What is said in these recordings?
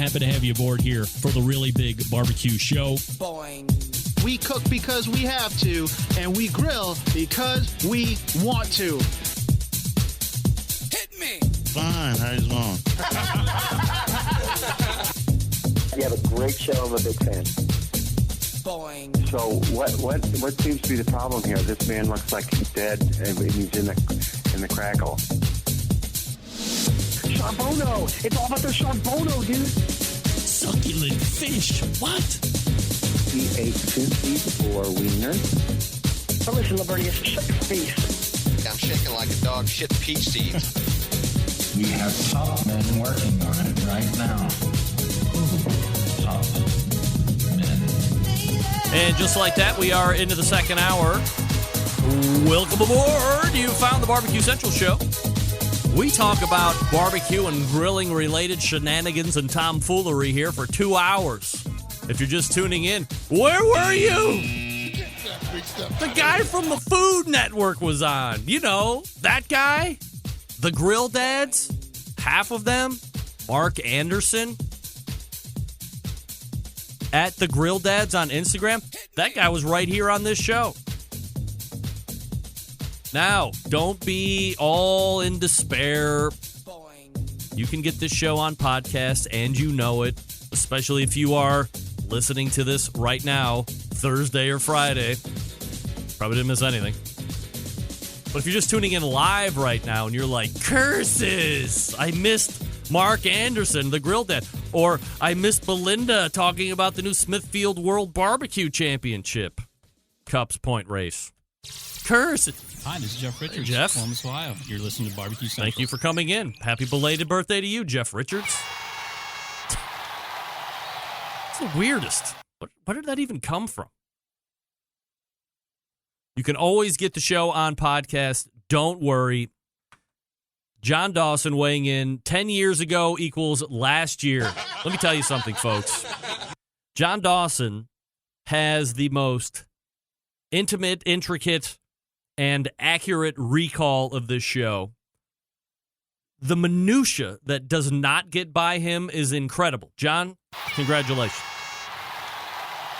Happy to have you aboard here for the Really Big Barbecue Show. Boing. We cook because we have to, and we grill because we want to. Hit me! Fine, how's it going? You have a great show. I'm a big fan. Boing. So what seems to be the problem here? This man looks like he's dead, and he's in the crackle. Charbono! It's all about the Charbono, dude! Succulent fish. What? He ate 54 wieners. Now listen, Lavernius, shake your face. I'm shaking like a dog shit peach seeds. We have top men working on it right now. Top men. And just like that, we are into the second hour. Welcome aboard. You found the Barbecue Central Show. We talk about barbecue and grilling related shenanigans and tomfoolery here for 2 hours. If you're just tuning in, where were you? The guy from the Food Network was on. You know, that guy. The Grill Dads. Half of them. Mark Anderson. At the Grill Dads on Instagram. That guy was right here on this show. Now, don't be all in despair. You can get this show on podcast, and you know it, especially if you are listening to this right now, Thursday or Friday. Probably didn't miss anything. But if you're just tuning in live right now and you're like, curses, I missed Mark Anderson, the Grill Dad, or I missed Belinda talking about the new Smithfield World Barbecue Championship Cups point race. Curses. Hi, this is Jeff Richards, Jeff. Columbus, Ohio. You're listening to Barbecue Central. Thank you for coming in. Happy belated birthday to you, Jeff Richards. It's the weirdest. Where did that even come from? You can always get the show on podcast. Don't worry. John Dawson weighing in 10 years ago equals last year. Let me tell you something, folks. John Dawson has the most intimate, intricate, and accurate recall of this show. The minutia that does not get by him is incredible. John, congratulations.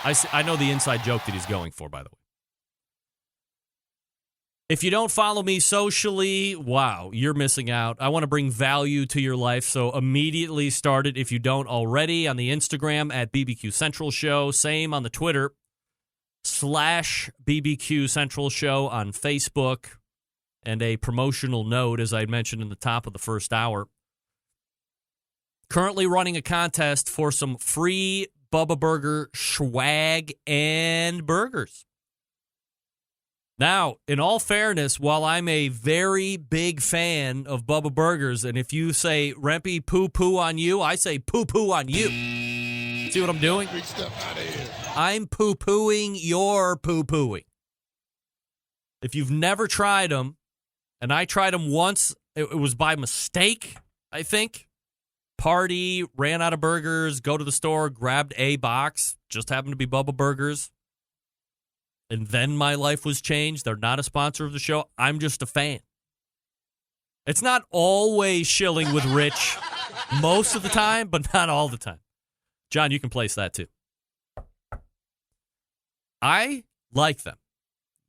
I know the inside joke that he's going for, by the way. If you don't follow me socially, wow, you're missing out. I want to bring value to your life, so immediately start it if you don't already on the Instagram at BBQ Central Show. Same on the Twitter. /BBQ Central Show on Facebook, and a promotional note, as I mentioned in the top of the first hour. Currently running a contest for some free Bubba Burger swag and burgers. Now, in all fairness, while I'm a very big fan of Bubba Burgers, and if you say, Rempy, poo-poo on you, I say poo-poo on you. See what I'm doing? I'm poo-pooing your poo-pooing. If you've never tried them, and I tried them once, it was by mistake, I think. Party, ran out of burgers, go to the store, grabbed a box, just happened to be Bubba Burgers. And then my life was changed. They're not a sponsor of the show. I'm just a fan. It's not always shilling with Rich most of the time, but not all the time. John, you can place that too. I like them.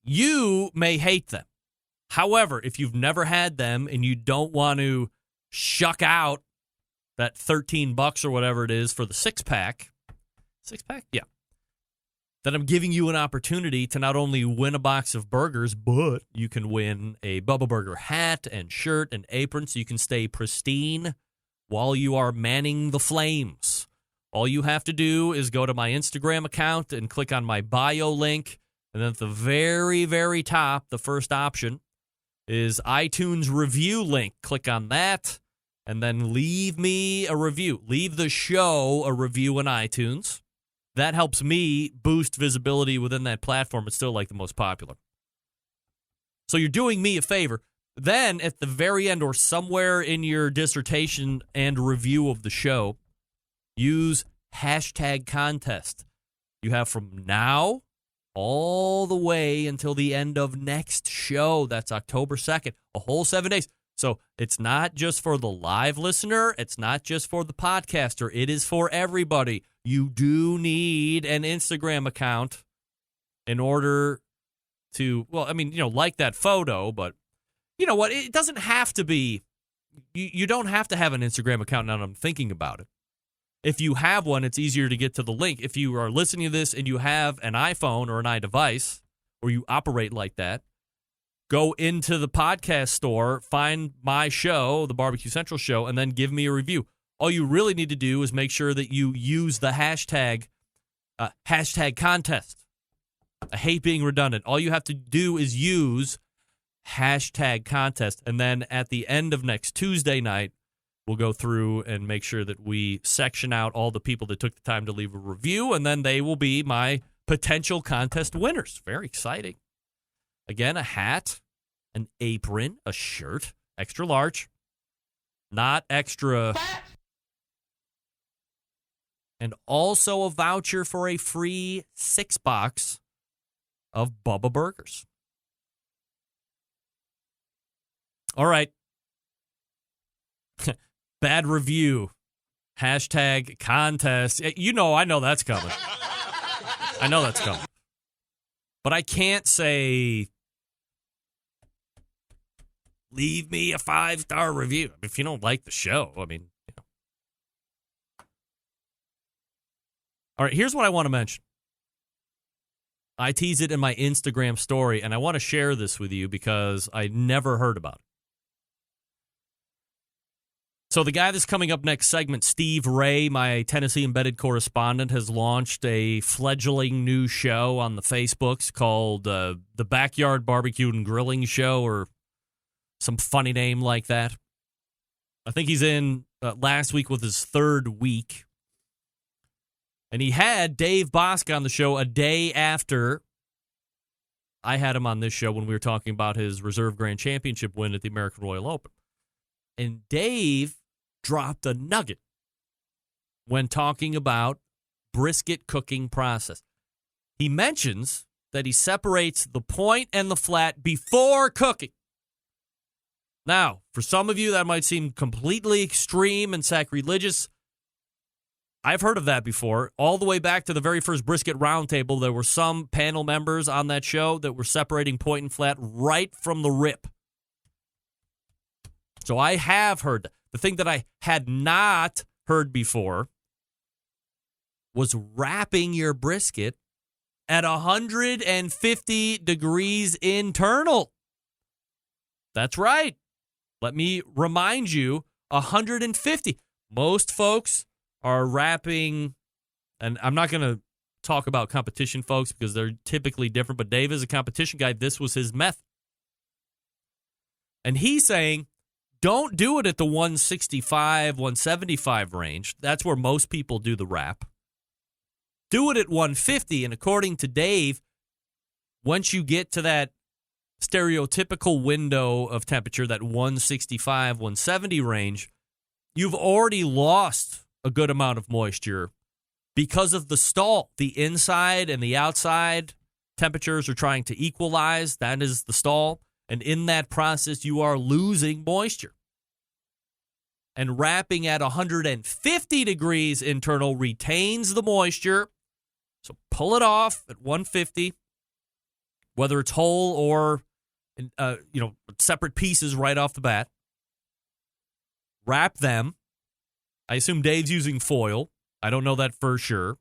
You may hate them. However, if you've never had them and you don't want to shuck out that $13 or whatever it is for the six-pack, yeah, then I'm giving you an opportunity to not only win a box of burgers, but you can win a Bubba Burger hat and shirt and apron so you can stay pristine while you are manning the flames. All you have to do is go to my Instagram account and click on my bio link. And then at the very, very top, the first option is iTunes review link. Click on that and then leave me a review. Leave the show a review on iTunes. That helps me boost visibility within that platform. It's still like the most popular. So you're doing me a favor. Then at the very end or somewhere in your dissertation and review of the show, use #contest. You have from now all the way until the end of next show. That's October 2nd, a whole 7 days. So it's not just for the live listener. It's not just for the podcaster. It is for everybody. You do need an Instagram account in order to, well, I mean, like that photo, but you know what? It doesn't have to be, you don't have to have an Instagram account now that I'm thinking about it. If you have one, it's easier to get to the link. If you are listening to this and you have an iPhone or an iDevice, or you operate like that, go into the podcast store, find my show, the Barbecue Central Show, and then give me a review. All you really need to do is make sure that you use the hashtag contest. I hate being redundant. All you have to do is use hashtag contest, and then at the end of next Tuesday night, we'll go through and make sure that we section out all the people that took the time to leave a review, and then they will be my potential contest winners. Very exciting. Again, a hat, an apron, a shirt, extra large, not extra, and also a voucher for a free 6-box of Bubba Burgers. All right. Bad review. Hashtag contest. I know that's coming. I know that's coming. But I can't say, leave me a 5-star review if you don't like the show. I mean, All right, here's what I want to mention. I tease it in my Instagram story, and I want to share this with you because I never heard about it. So the guy that's coming up next segment, Steve Ray, my Tennessee embedded correspondent, has launched a fledgling new show on the Facebooks called the Backyard Barbecue and Grilling Show, or some funny name like that. I think he's in last week with his third week. And he had Dave Bosk on the show a day after I had him on this show when we were talking about his Reserve Grand Championship win at the American Royal Open. And Dave dropped a nugget when talking about brisket cooking process. He mentions that he separates the point and the flat before cooking. Now, for some of you, that might seem completely extreme and sacrilegious. I've heard of that before. All the way back to the very first Brisket Roundtable, there were some panel members on that show that were separating point and flat right from the rip. So I have heard that. The thing that I had not heard before was wrapping your brisket at 150 degrees internal. That's right. Let me remind you, 150. Most folks are wrapping, and I'm not going to talk about competition folks because they're typically different, but Dave is a competition guy. This was his method. And he's saying, don't do it at the 165, 175 range. That's where most people do the wrap. Do it at 150, and according to Dave, once you get to that stereotypical window of temperature, that 165, 170 range, you've already lost a good amount of moisture because of the stall. The inside and the outside temperatures are trying to equalize. That is the stall. And in that process, you are losing moisture. And wrapping at 150 degrees internal retains the moisture. So pull it off at 150, whether it's whole or separate pieces right off the bat. Wrap them. I assume Dave's using foil. I don't know that for sure.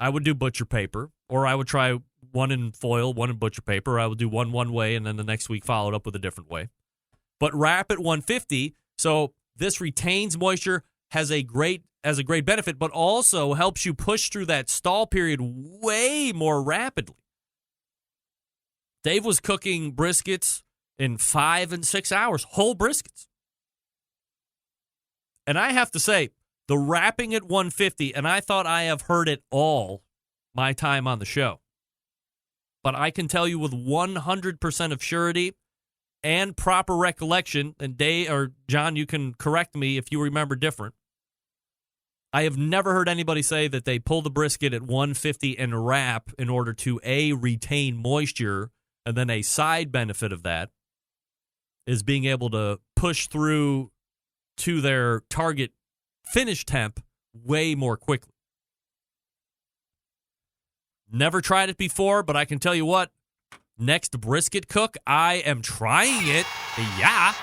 I would do butcher paper, or I would try one in foil, one in butcher paper. Or I would do one way, and then the next week follow it up with a different way. But wrap at 150, so this retains moisture, has a great benefit, but also helps you push through that stall period way more rapidly. Dave was cooking briskets in 5 and 6 hours, whole briskets. And I have to say, the wrapping at 150, and I thought I have heard it all my time on the show. But I can tell you with 100% of surety and proper recollection, and Dave or John, you can correct me if you remember different. I have never heard anybody say that they pull the brisket at 150 and wrap in order to, A, retain moisture, and then a side benefit of that is being able to push through to their target finish temp way more quickly. Never tried it before, but I can tell you what, next brisket cook, I am trying it. Yeah.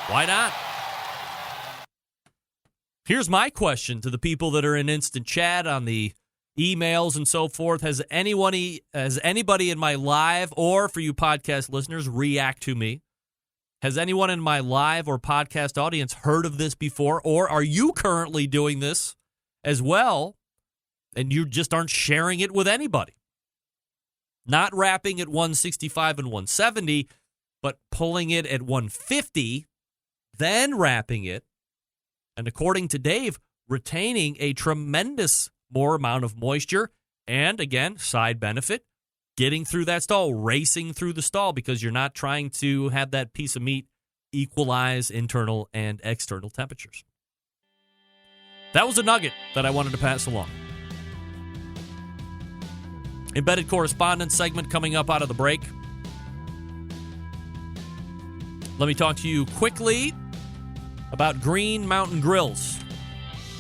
Why not? Here's my question to the people that are in instant chat on the emails and so forth. Has anybody in my live, or for you podcast listeners, react to me? Has anyone in my live or podcast audience heard of this before, or are you currently doing this as well, and you just aren't sharing it with anybody? Not wrapping at 165 and 170, but pulling it at 150, then wrapping it, and according to Dave, retaining a tremendous more amount of moisture, and again, side benefit, getting through that stall, racing through the stall, because you're not trying to have that piece of meat equalize internal and external temperatures. That was a nugget that I wanted to pass along. Embedded Correspondents segment coming up out of the break. Let me talk to you quickly about Green Mountain Grills.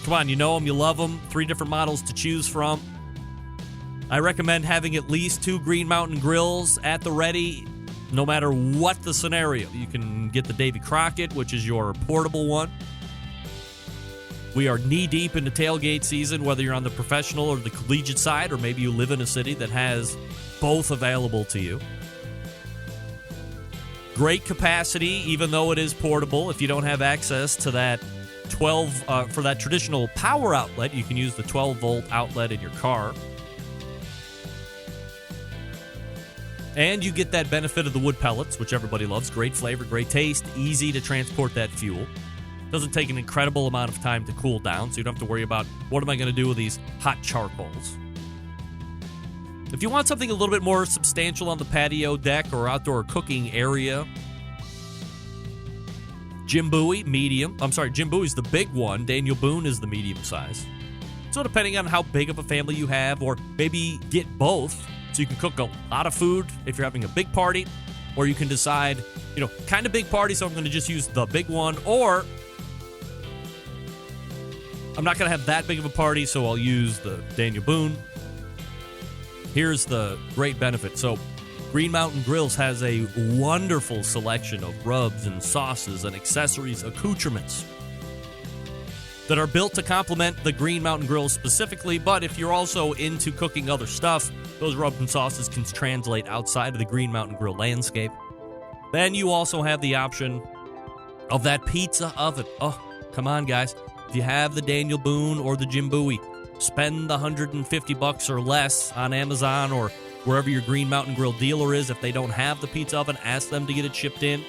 Come on, you know them, you love them. 3 different models to choose from. I recommend having at least 2 Green Mountain Grills at the ready, no matter what the scenario. You can get the Davy Crockett, which is your portable one. We are knee-deep into tailgate season, whether you're on the professional or the collegiate side, or maybe you live in a city that has both available to you. Great capacity, even though it is portable. If you don't have access to that 12 for that traditional power outlet, you can use the 12-volt outlet in your car. And you get that benefit of the wood pellets, which everybody loves. Great flavor, great taste, easy to transport that fuel. Doesn't take an incredible amount of time to cool down, so you don't have to worry about what am I going to do with these hot charcoals. If you want something a little bit more substantial on the patio deck or outdoor cooking area, Jim Bowie's the big one. Daniel Boone is the medium size. So depending on how big of a family you have, or maybe get both, so you can cook a lot of food if you're having a big party, or you can decide, kind of big party, so I'm going to just use the big one, or I'm not going to have that big of a party, so I'll use the Daniel Boone. Here's the great benefit. So Green Mountain Grills has a wonderful selection of rubs and sauces and accessories, accoutrements that are built to complement the Green Mountain Grill specifically. But if you're also into cooking other stuff, those rubs and sauces can translate outside of the Green Mountain Grill landscape. Then you also have the option of that pizza oven. Oh, come on, guys. If you have the Daniel Boone or the Jim Bowie, spend the $150 or less on Amazon or wherever your Green Mountain Grill dealer is. If they don't have the pizza oven, ask them to get it shipped in.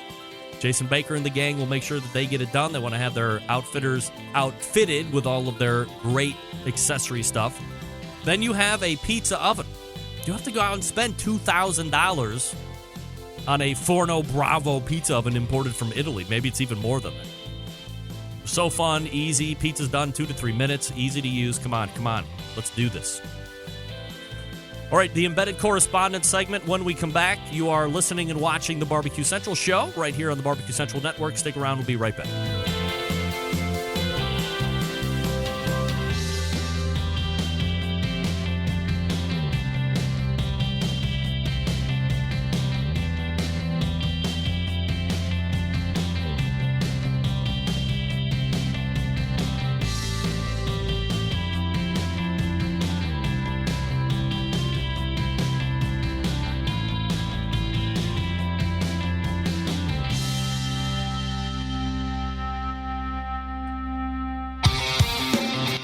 Jason Baker and the gang will make sure that they get it done. They want to have their outfitters outfitted with all of their great accessory stuff. Then you have a pizza oven. You have to go out and spend $2,000 on a Forno Bravo pizza oven imported from Italy. Maybe it's even more than that. So fun, easy. Pizza's done 2 to 3 minutes. Easy to use. Come on. Let's do this. All right, the Embedded Correspondent segment. When we come back, you are listening and watching the Barbecue Central show right here on the Barbecue Central Network. Stick around. We'll be right back.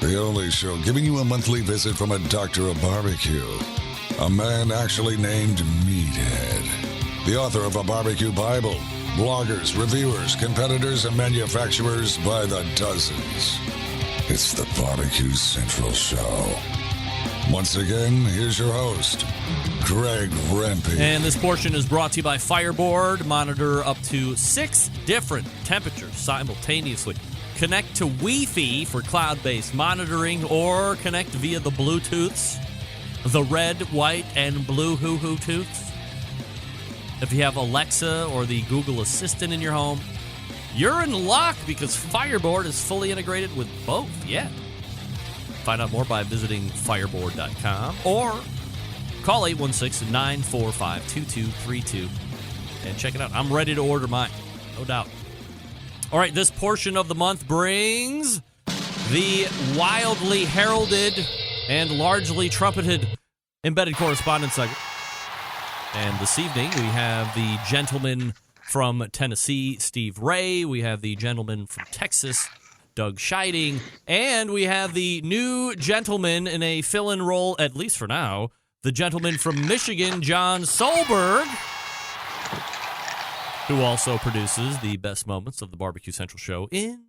The only show giving you a monthly visit from a doctor of barbecue. A man actually named Meathead. The author of a barbecue Bible. Bloggers, reviewers, competitors, and manufacturers by the dozens. It's the Barbecue Central Show. Once again, here's your host, Greg Rempe. And this portion is brought to you by Fireboard. Monitor up to 6 different temperatures simultaneously. Connect to Wi-Fi for cloud-based monitoring, or connect via the Bluetooths, the red, white, and blue hoo-hoo tooths. If you have Alexa or the Google Assistant in your home, you're in luck because Fireboard is fully integrated with both. Yeah. Find out more by visiting fireboard.com or call 816-945-2232 and check it out. I'm ready to order mine, no doubt. All right, this portion of the month brings the wildly heralded and largely trumpeted Embedded Correspondents segment. And this evening, we have the gentleman from Tennessee, Steve Ray. We have the gentleman from Texas, Doug Scheiding. And we have the new gentleman in a fill-in role, at least for now, the gentleman from Michigan, John Solberg, who also produces the best moments of the Barbecue Central show in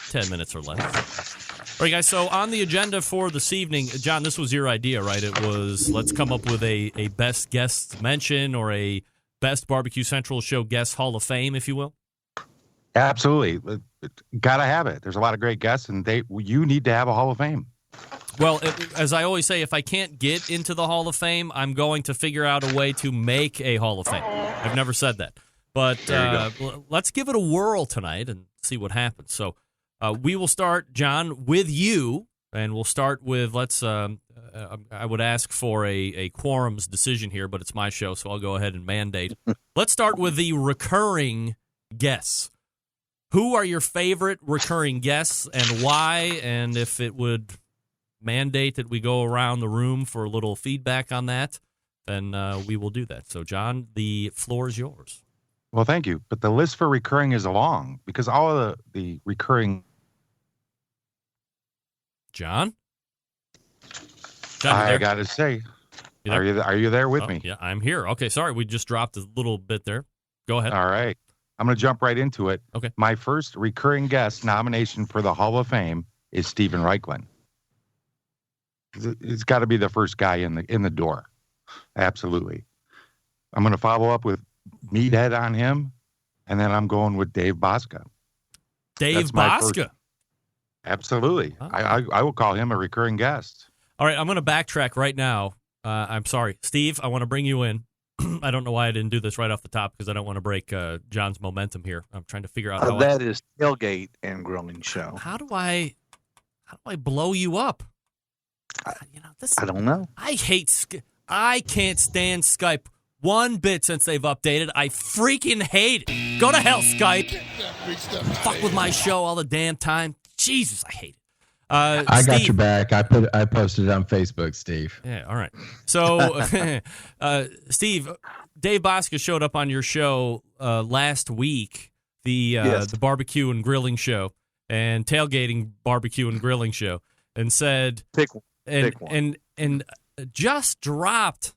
10 minutes or less. All right, guys, so on the agenda for this evening, John, this was your idea, right? It was, let's come up with a best guest mention or a best Barbecue Central show guest Hall of Fame, if you will. Absolutely. Got to have it. There's a lot of great guests, and you need to have a Hall of Fame. Well, as I always say, if I can't get into the Hall of Fame, I'm going to figure out a way to make a Hall of Fame. I've never said that. But let's give it a whirl tonight and see what happens. So we will start, John, with you, and we'll start with, I would ask for a quorum's decision here, but it's my show, so I'll go ahead and mandate. Let's start with the recurring guests. Who are your favorite recurring guests and why? And if it would mandate that we go around the room for a little feedback on that, then we will do that. So, John, the floor is yours. Well, thank you. But the list for recurring is long because all of the recurring. John, I got to say, are you there with me? Yeah, I'm here. Okay, sorry, we just dropped a little bit there. Go ahead. All right. I'm going to jump right into it. Okay. My first recurring guest nomination for the Hall of Fame is Stephen Reichland. It's got to be the first guy in the door. Absolutely. I'm going to follow up with Meathead on him, and then I'm going with Dave Bosca. Dave Bosca. Absolutely. Oh. I will call him a recurring guest. All right, I'm going to backtrack right now. I'm sorry. Steve, I want to bring you in. I don't know why I didn't do this right off the top because I don't want to break John's momentum here. I'm trying to figure out how that is tailgate and grilling show. How do I blow you up? I don't know. I can't stand Skype one bit since they've updated. I freaking hate it. Go to hell, Skype. Fuck with my show all the damn time. Jesus, I hate it. I got your back. I posted it on Facebook, Steve. Yeah, all right. So, Steve, Dave Bosca showed up on your show last week, the barbecue and grilling show and tailgating barbecue and grilling show, and said pick one. And just dropped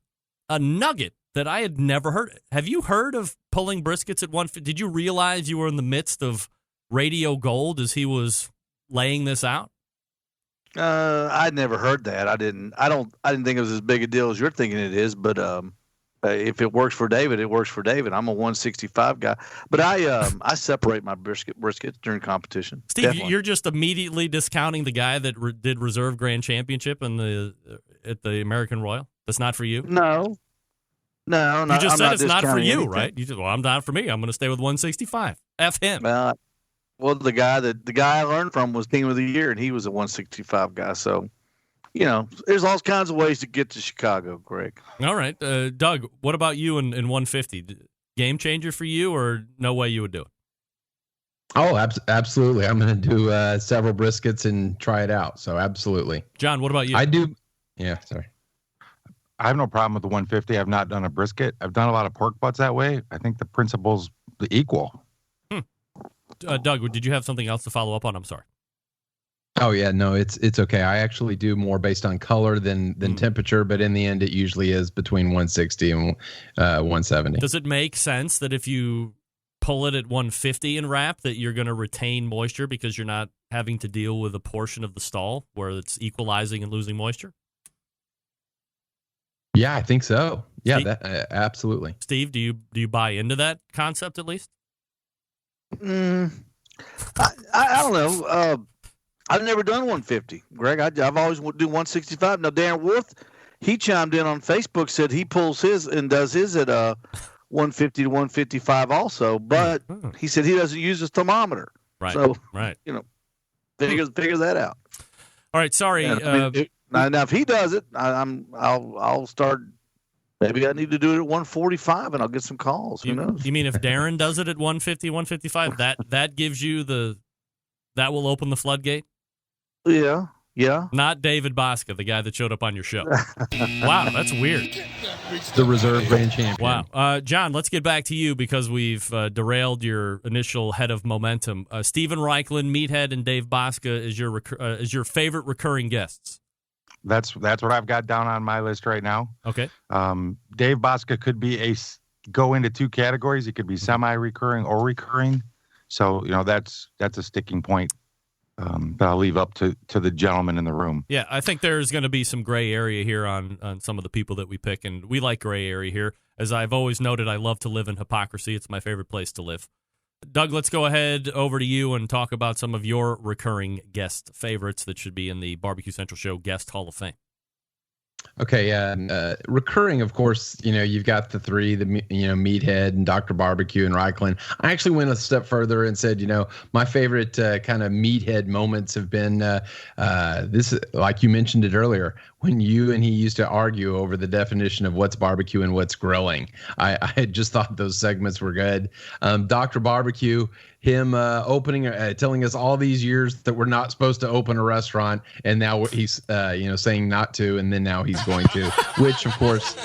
a nugget that I had never heard. Have you heard of pulling briskets at 150? Did you realize you were in the midst of radio gold as he was laying this out? I'd never heard that. I didn't think it was as big a deal as you're thinking it is, but if it works for David, it works for David. I'm a 165 guy, but I separate my briskets during competition. Steve, Definitely. You're just immediately discounting the guy that did Reserve Grand Championship at the American Royal. That's not for you? No. You just said it's not for you, anything. right? You just, well, I'm not for me. I'm going to stay with 165. F him. Well, the guy I learned from was Team of the Year, and he was a 165 guy. So, there's all kinds of ways to get to Chicago, Greg. All right. Doug, what about you in 150? Game changer for you or no way you would do it? Oh, absolutely. I'm going to do several briskets and try it out. So, absolutely. John, what about you? I do. Yeah, sorry. I have no problem with the 150. I've not done a brisket. I've done a lot of pork butts that way. I think the principle's equal. Doug, did you have something else to follow up on? I'm sorry. Oh yeah, no, it's okay. I actually do more based on color than temperature, but in the end, it usually is between 160 and 170. Does it make sense that if you pull it at 150 and wrap, that you're going to retain moisture because you're not having to deal with a portion of the stall where it's equalizing and losing moisture? Yeah, I think so. Yeah, Steve, absolutely. Steve, do you buy into that concept at least? I don't know. I've never done 150, Greg. I've always do 165. Now, Darren Wolf, he chimed in on Facebook, said he pulls his and does his at 150 to 155 also, but he said he doesn't use his thermometer. Right. So, right. Figure that out. All right. Sorry. Now if he does it, I'll start. Maybe I need to do it at 145, and I'll get some calls. Who knows? You mean if Darren does it at 150, 155, that gives you that will open the floodgate? Yeah. Not David Bosca, the guy that showed up on your show. Wow, that's weird. The reserve grand champion. Wow. John, let's get back to you because we've derailed your initial head of momentum. Steven Reichlin, Meathead, and Dave Bosca is your favorite recurring guests. That's what I've got down on my list right now. Okay. Dave Bosca could be go into two categories. He could be semi-recurring or recurring. So, that's a sticking point that I'll leave up to the gentleman in the room. Yeah, I think there's going to be some gray area here on some of the people that we pick, and we like gray area here. As I've always noted, I love to live in hypocrisy. It's my favorite place to live. Doug, let's go ahead over to you and talk about some of your recurring guest favorites that should be in the Barbecue Central Show Guest Hall of Fame. Okay, recurring, of course, you've got the three, Meathead and Dr. Barbecue and Reichlin. I actually went a step further and said, my favorite kind of Meathead moments have been this, like you mentioned it earlier, when you and he used to argue over the definition of what's barbecue and what's grilling. I had just thought those segments were good. Dr. Barbecue, him opening, telling us all these years that we're not supposed to open a restaurant, and now he's saying not to, and then now he's going to, which of course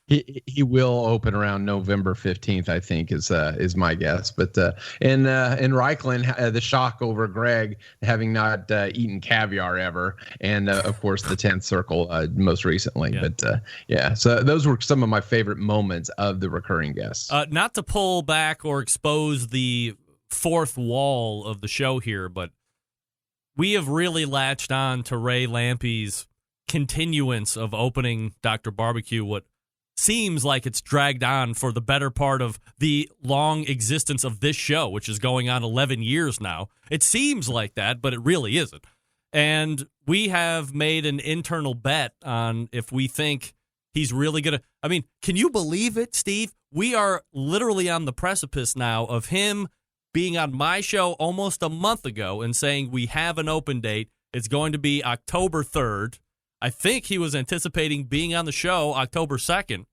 he will open around November 15th, I think is my guess. But and Reichlin, the shock over Greg having not eaten caviar ever, and of course the 10th Circle most recently. Yeah. But so those were some of my favorite moments of the recurring guests. Not to pull back or expose the fourth wall of the show here, but we have really latched on to Ray Lampe's continuance of opening Dr. Barbecue, what seems like it's dragged on for the better part of the long existence of this show, which is going on 11 years now. It seems like that, but it really isn't. And we have made an internal bet on if we think he's really going to... I mean, can you believe it, Steve? We are literally on the precipice now of him being on my show almost a month ago and saying we have an open date. It's going to be October 3rd. I think he was anticipating being on the show October 2nd,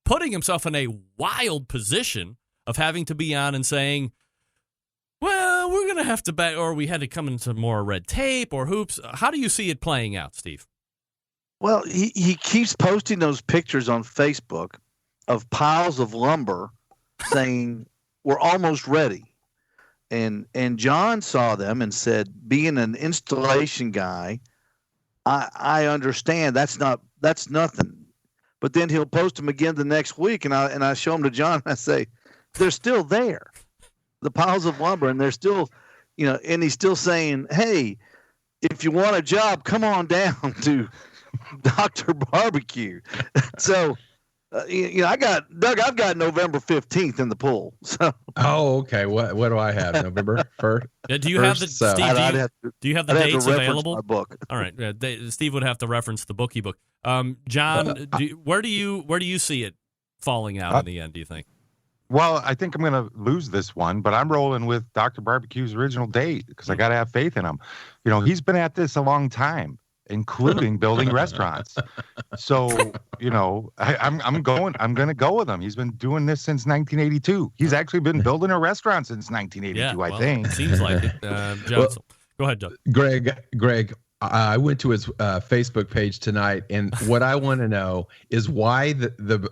putting himself in a wild position of having to be on and saying, well, we're going to have to back, or we had to come into more red tape or hoops. How do you see it playing out, Steve? Well, he keeps posting those pictures on Facebook of piles of lumber saying we're almost ready. And John saw them and said, being an installation guy, I understand that's nothing. But then he'll post them again the next week, and I show them to John, and I say, they're still there, the piles of lumber, and they're still, and he's still saying, hey, if you want a job, come on down to Dr. Barbecue. So, I've got November 15th in the pool. So. Oh, okay. What do I have? November 1st? Do you have the Steve? Do you have the dates available? My book. All right. Steve would have to reference the bookie book. John, where do you see it falling out in the end? Do you think? Well, I think I'm going to lose this one, but I'm rolling with Dr. Barbecue's original date because I got to have faith in him. He's been at this a long time, including building restaurants. So, I'm going to go with him. He's been doing this since 1982. He's actually been building a restaurant since 1982, I think. It seems like it. Johnson. Go ahead, Doug. Greg, I went to his Facebook page tonight, and what I want to know is why the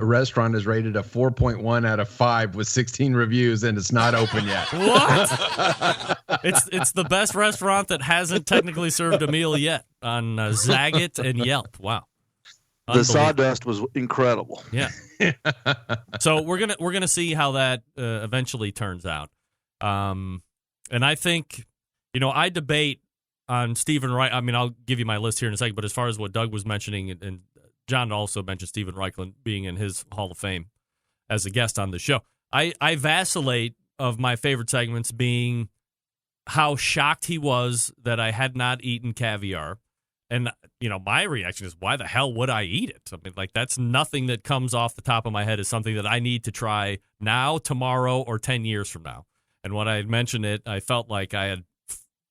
restaurant is rated a 4.1 out of 5 with 16 reviews, and it's not open yet. What? It's the best restaurant that hasn't technically served a meal yet on Zagat and Yelp. Wow. The sawdust was incredible. Yeah. So we're gonna see how that eventually turns out. And I think, I debate on Steven Reich. I mean, I'll give you my list here in a second, but as far as what Doug was mentioning, and John also mentioned Steven Reichlin being in his Hall of Fame as a guest on the show, I vacillate of my favorite segments being how shocked he was that I had not eaten caviar, And, my reaction is, why the hell would I eat it? I mean, like, that's nothing that comes off the top of my head is something that I need to try now, tomorrow, or 10 years from now. And when I had mentioned it, I felt like I had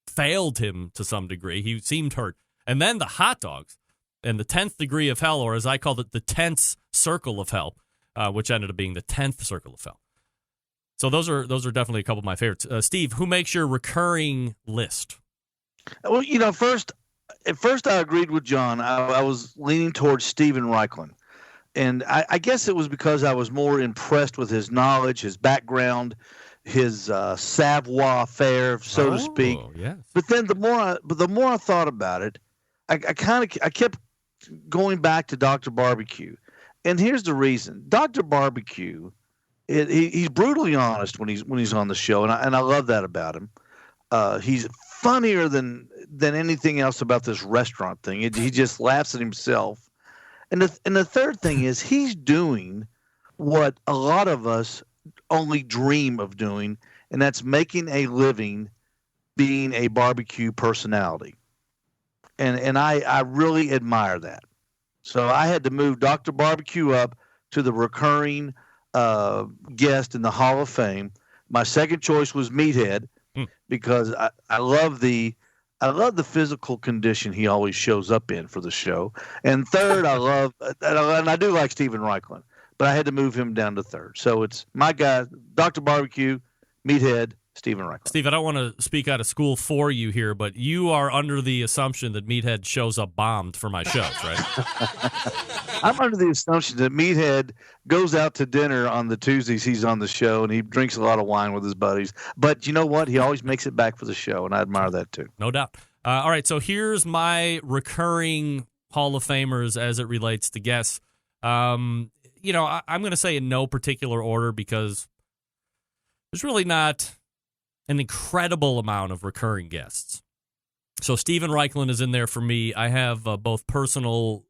failed him to some degree. He seemed hurt. And then the hot dogs and the 10th degree of hell, or as I called it, the 10th circle of hell, which ended up being the 10th circle of hell. So those are definitely a couple of my favorites. Steve, who makes your recurring list? Well, at first I agreed with John. I was leaning towards Steven Reichlin. And I guess it was because I was more impressed with his knowledge, his background, his savoir-faire, so to speak. Yes. But then the more I thought about it, I kept going back to Dr. Barbecue. And here's the reason. Dr. Barbecue, he's brutally honest when he's on the show, and I love that about him. He's funnier than anything else about this restaurant thing. He just laughs at himself. And the third thing is he's doing what a lot of us only dream of doing, and that's making a living being a barbecue personality. And I really admire that. So I had to move Dr. Barbecue up to the recurring guest in the Hall of Fame. My second choice was Meathead because I love the physical condition he always shows up in for the show. And third, and I do like Steven Reichlin, but I had to move him down to third. So it's my guy, Dr. Barbecue, Meathead, Steven Reichlin. Steve, I don't want to speak out of school for you here, but you are under the assumption that Meathead shows up bombed for my shows, right? I'm under the assumption that Meathead goes out to dinner on the Tuesdays he's on the show, and he drinks a lot of wine with his buddies. But you know what? He always makes it back for the show, and I admire that too. No doubt. All right, so here's my recurring Hall of Famers as it relates to guests. I'm going to say in no particular order because there's really not an incredible amount of recurring guests. So Steven Reichlin is in there for me. I have both personal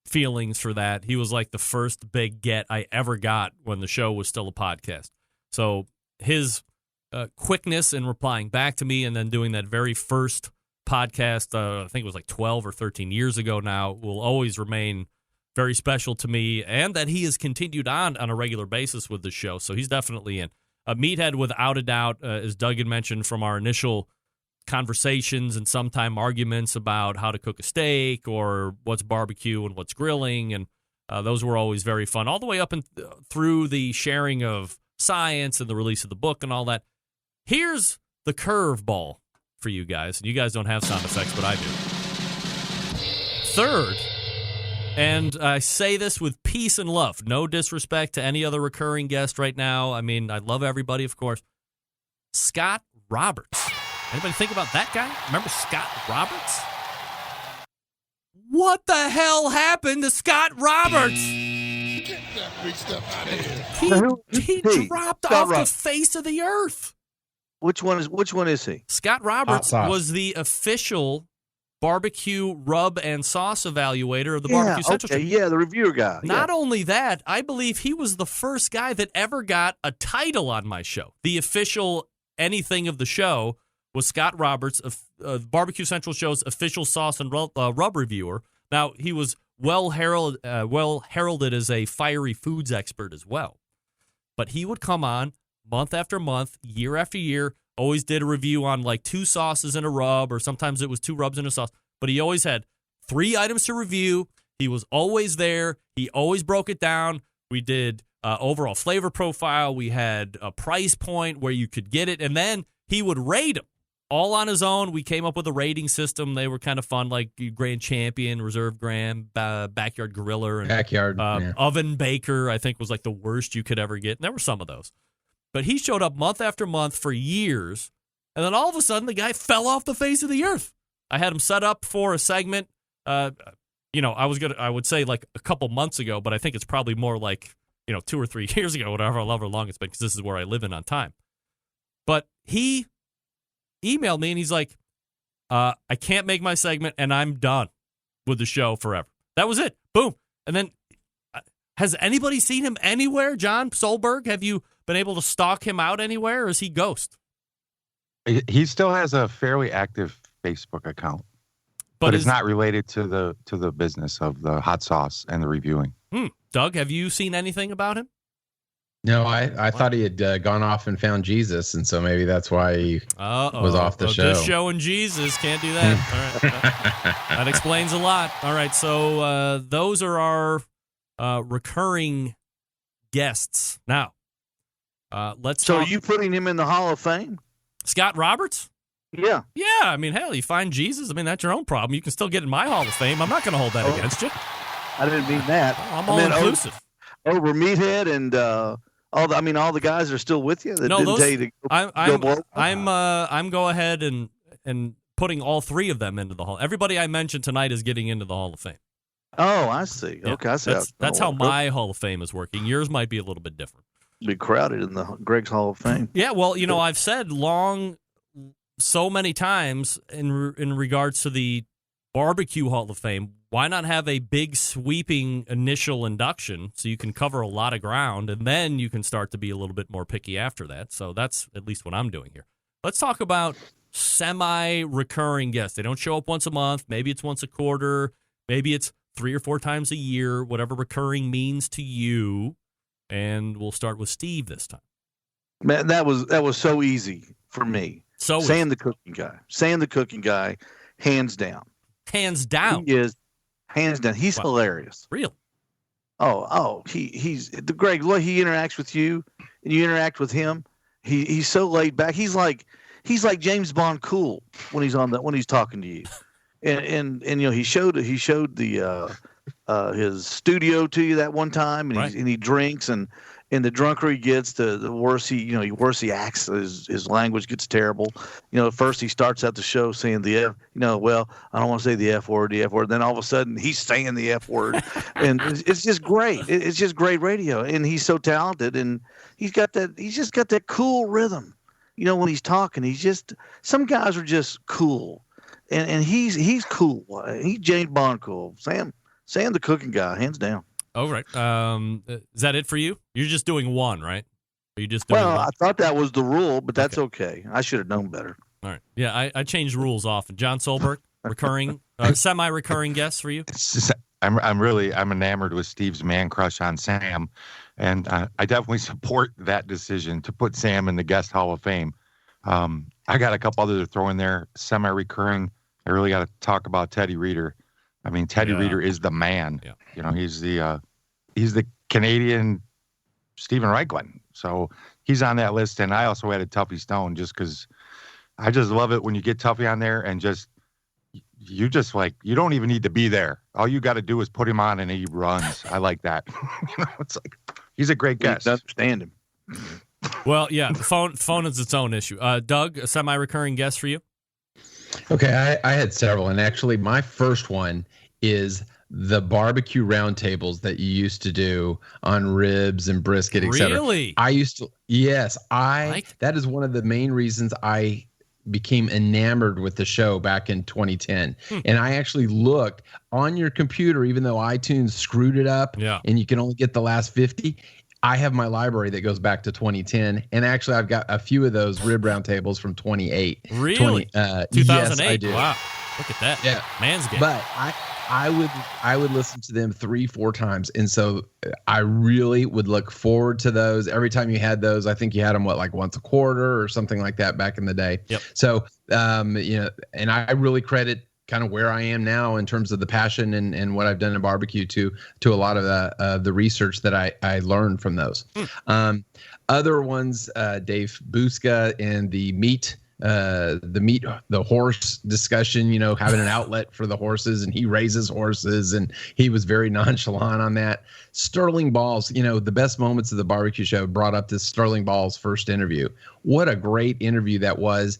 feelings for that. He was like the first big get I ever got when the show was still a podcast. So his quickness in replying back to me and then doing that very first podcast, I think it was like 12 or 13 years ago now, will always remain very special to me, and that he has continued on a regular basis with the show. So he's definitely in. Meathead, without a doubt, as Doug had mentioned from our initial conversations and sometime arguments about how to cook a steak or what's barbecue and what's grilling, and those were always very fun, all the way up and through the sharing of science and the release of the book and all that. Here's the curveball for you guys, and you guys don't have sound effects, but I do. Third, and I say this with peace and love, no disrespect to any other recurring guest right now. I mean, I love everybody, of course. Scott Roberts. Anybody think about that guy? Remember Scott Roberts? What the hell happened to Scott Roberts? Get that big stuff out of here. He dropped off the face of the earth. Which one is he? Scott Roberts was the official barbecue rub and sauce evaluator of the Barbecue Central Show. Yeah, the reviewer guy. Not only that, I believe he was the first guy that ever got a title on my show. The official anything of the show was Scott Roberts, Barbecue Central Show's official sauce and rub reviewer. Now, he was well heralded as a fiery foods expert as well. But he would come on month after month, year after year, always did a review on like 2 sauces and a rub, or sometimes it was 2 rubs and a sauce. But he always had 3 items to review. He was always there. He always broke it down. We did overall flavor profile. We had a price point where you could get it. And then he would rate them all on his own. We came up with a rating system. They were kind of fun, like Grand Champion, Reserve Grand, Backyard Griller, and Oven Baker, I think was like the worst you could ever get. And there were some of those. But he showed up month after month for years, and then all of a sudden the guy fell off the face of the earth. I had him set up for a segment. I would say like a couple months ago, but I think it's probably more like 2 or 3 years ago, whatever long it's been, because this is where I live in on time. But he emailed me and he's like, I can't make my segment and I'm done with the show forever. That was it. Boom. And then has anybody seen him anywhere? John Solberg, have you been able to stalk him out anywhere, or is he ghost? He still has a fairly active Facebook account. but it's not related to the business of the hot sauce and the reviewing. Doug, have you seen anything about him? No, I thought he had gone off and found Jesus, and so maybe that's why he was off the show. Just showing Jesus, can't do that. All right, that explains a lot. All right, so those are our recurring guests. Now, let's. So, are you putting him in the Hall of Fame? Scott Roberts? Yeah. Yeah, I mean, hell, you find Jesus. I mean, that's your own problem. You can still get in my Hall of Fame. I'm not going to hold that against you. I didn't mean that. I'm all inclusive. Over Meathead and all the guys are still with you. That no, didn't those. Tell you to go I'm go ahead and putting all three of them into the Hall. Everybody I mentioned tonight is getting into the Hall of Fame. Oh, I see. Yeah, okay, I see. That's how my Hall of Fame is working. Yours might be a little bit different. Be crowded in the Greg's Hall of Fame. Yeah, well, I've said so many times in regards to the Barbecue Hall of Fame, why not have a big sweeping initial induction so you can cover a lot of ground, and then you can start to be a little bit more picky after that. So that's at least what I'm doing here. Let's talk about semi-recurring guests. They don't show up once a month. Maybe it's once a quarter. Maybe it's 3 or 4 times a year, whatever recurring means to you. And we'll start with Steve this time. Man, that was so easy for me. So Sam the cooking guy, hands down. Hands down. He is hands down. He's hilarious. Real. He's the Greg. Look, he interacts with you, and you interact with him. He's so laid back. He's like James Bond cool when he's talking to you, and he showed the his studio to you that one time, and he drinks, and the drunker he gets, the worse he acts. His language gets terrible. At first he starts out the show saying the F. I don't want to say the F word. Then all of a sudden he's saying the F word, and it's just great. It's just great radio, and he's so talented, and he's just got that cool rhythm. When he's talking, some guys are just cool, and he's cool. He's James Bond cool. Sam the cooking guy, hands down. Oh, right. Is that it for you? You're just doing one, right? Are you just doing one? I thought that was the rule, but that's okay. I should have known better. All right. Yeah, I change rules often. John Solberg, recurring, semi-recurring guest for you? I'm enamored with Steve's man crush on Sam, and I definitely support that decision to put Sam in the guest Hall of Fame. I got a couple others to throw in there, semi-recurring. I really got to talk about Teddy Reeder. I mean, Teddy Reeder is the man. Yeah. He's the Canadian Stephen Reichlin. So he's on that list. And I also added Tuffy Stone just because I just love it when you get Tuffy on there and you don't even need to be there. All you got to do is put him on and he runs. I like that. It's like he's a great guest. Understand him. Well, yeah, the phone is its own issue. Doug, a semi-recurring guest for you? Okay, I had several, and actually my first one is the barbecue roundtables that you used to do on ribs and brisket, etc. Really? I used to, yes, that is one of the main reasons I became enamored with the show back in 2010. And I actually looked on your computer, even though iTunes screwed it up and you can only get the last 50. I have my library that goes back to 2010, and actually I've got a few of those rib roundtables from 28. Really? 2008. Yes, I do. Wow, look at that. Yeah, man's game. But I would listen to them 3-4 times, and so I really would look forward to those. Every time you had those, I think you had them once a quarter or something like that back in the day. Yep. So and I really credit kind of where I am now in terms of the passion and what I've done in barbecue to a lot of the research that I learned from those. Other ones, Dave Buska and the horse discussion, having an outlet for the horses, and he raises horses, and he was very nonchalant on that. Sterling Ball's, the best moments of the barbecue show brought up this Sterling Ball's first interview. What a great interview that was.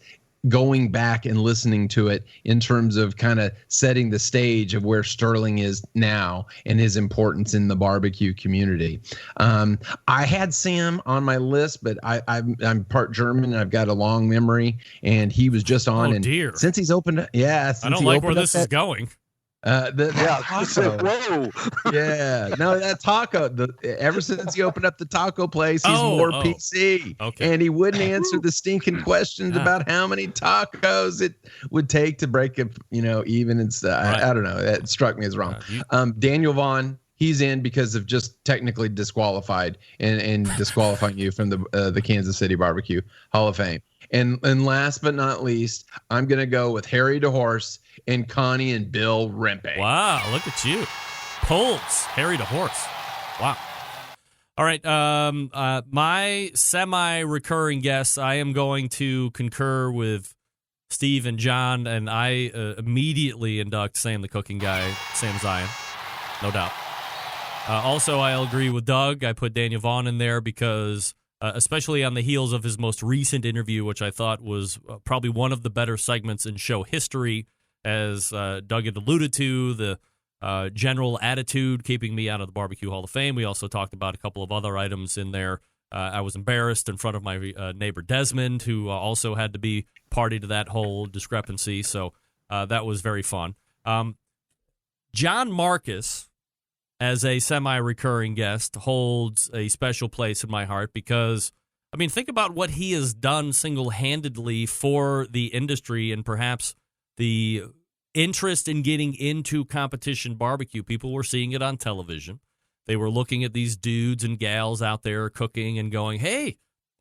Going back and listening to it in terms of kind of setting the stage of where Sterling is now and his importance in the barbecue community. I had Sam on my list, but I'm part German and I've got a long memory, and he was just on. Oh, dear. Since he's opened, I don't like where this is going. The taco. Whoa. Yeah. No, that taco. Ever since he opened up the taco place, he's more PC. Okay. And he wouldn't answer the stinking questions about how many tacos it would take to break it, even and stuff. Right. I don't know. That struck me as wrong. Daniel Vaughn, he's in because of just technically disqualified and disqualifying you from the Kansas City Barbecue Hall of Fame. And last but not least, I'm going to go with Harry DeHorse and Connie and Bill Rempe. Wow, look at you. Polls, Harry DeHorse. Wow. All right, my semi-recurring guests, I am going to concur with Steve and John, and I immediately induct Sam the Cooking Guy, Sam Zion, no doubt. Also, I'll agree with Doug. I put Daniel Vaughn in there because... especially on the heels of his most recent interview, which I thought was probably one of the better segments in show history, as Doug had alluded to, the general attitude keeping me out of the Barbecue Hall of Fame. We also talked about a couple of other items in there. I was embarrassed in front of my neighbor Desmond, who also had to be party to that whole discrepancy, so that was very fun. John Marcus, as a semi-recurring guest, holds a special place in my heart because, I mean, think about what he has done single-handedly for the industry and perhaps the interest in getting into competition barbecue. People were seeing it on television. They were looking at these dudes and gals out there cooking and going, hey,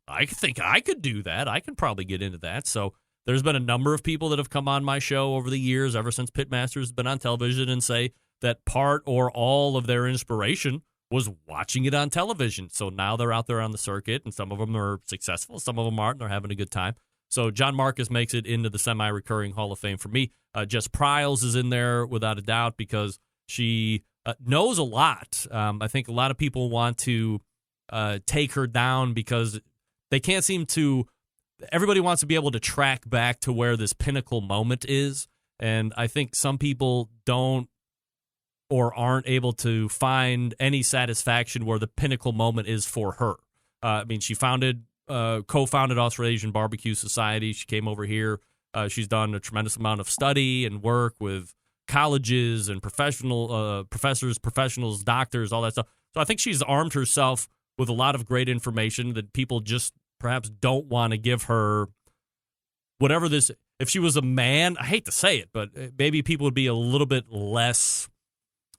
I think I could do that. I can probably get into that. So there's been a number of people that have come on my show over the years, ever since Pitmasters has been on television, and say that part or all of their inspiration was watching it on television. So now they're out there on the circuit, and some of them are successful, some of them aren't, and they're having a good time. So John Marcus makes it into the semi-recurring Hall of Fame for me. Jess Pryles is in there without a doubt because she knows a lot. I think a lot of people want to take her down because they can't seem to – everybody wants to be able to track back to where this pinnacle moment is, and I think some people don't or aren't able to find any satisfaction where the pinnacle moment is for her. I mean, she co-founded Australasian Barbecue Society. She came over here. She's done a tremendous amount of study and work with colleges and professors, professionals, doctors, all that stuff. So I think she's armed herself with a lot of great information that people just perhaps don't want to give her. Whatever this, if she was a man, I hate to say it, but maybe people would be a little bit less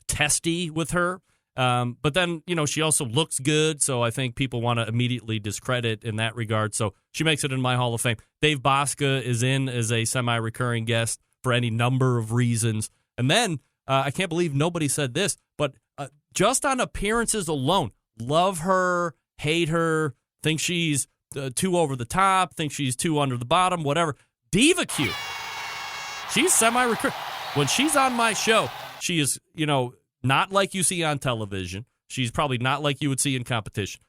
testy with her. But then, she also looks good, so I think people want to immediately discredit in that regard. So she makes it in my Hall of Fame. Dave Bosca is in as a semi-recurring guest for any number of reasons. And then, I can't believe nobody said this, but just on appearances alone, love her, hate her, think she's too over the top, think she's too under the bottom, whatever. Diva Q. She's semi-recurring. When she's on my show, she is, not like you see on television. She's probably not like you would see in competition.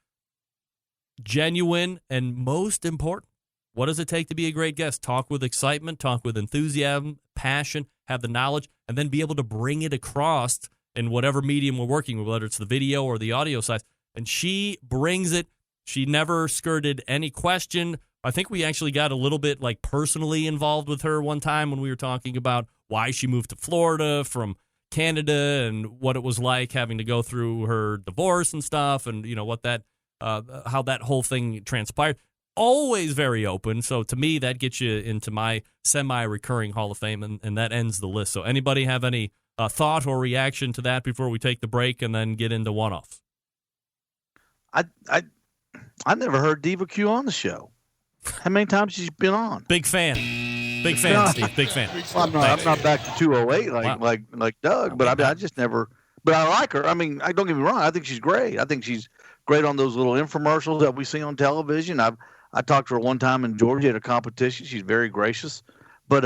Genuine, and most important, what does it take to be a great guest? Talk with excitement, talk with enthusiasm, passion, have the knowledge, and then be able to bring it across in whatever medium we're working with, whether it's the video or the audio side. And she brings it. She never skirted any question. I think we actually got a little bit personally involved with her one time when we were talking about why she moved to Florida from Canada and what it was like having to go through her divorce and stuff, and what that how that whole thing transpired. Always very open. So to me, that gets you into my semi-recurring Hall of Fame, and that ends the list. So anybody have any thought or reaction to that before we take the break and then get into one-offs? I never heard Diva Q on the show. How many times has she been on? Big fan. Big fan, Steve. Big fan. Well, I'm not back to 208 like Doug, but I just never. But I like her. I mean, don't get me wrong. I think she's great. I think she's great on those little infomercials that we see on television. I talked to her one time in Georgia at a competition. She's very gracious, but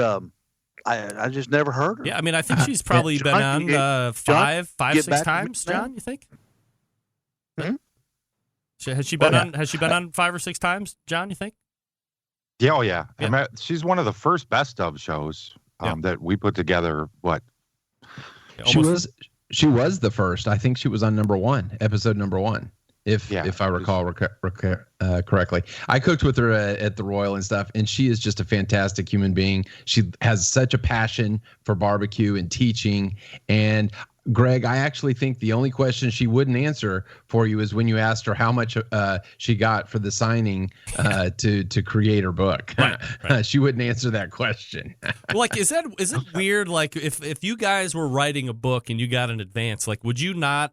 I just never heard her. Yeah, I mean, I think she's probably been on five, 6 times. John, you think? Hmm? Has she been on 5 or 6 times? John, you think? Yeah, oh yeah. I mean, she's one of the first best of shows that we put together. What? She was the first. I think she was on episode number 1. if I recall correctly. I cooked with her at the Royal and stuff, and she is just a fantastic human being. She has such a passion for barbecue and teaching. And Greg, I actually think the only question she wouldn't answer for you is when you asked her how much she got for the signing to create her book. Right. She wouldn't answer that question. Like, is it weird? Like, if you guys were writing a book and you got an advance, like, would you not?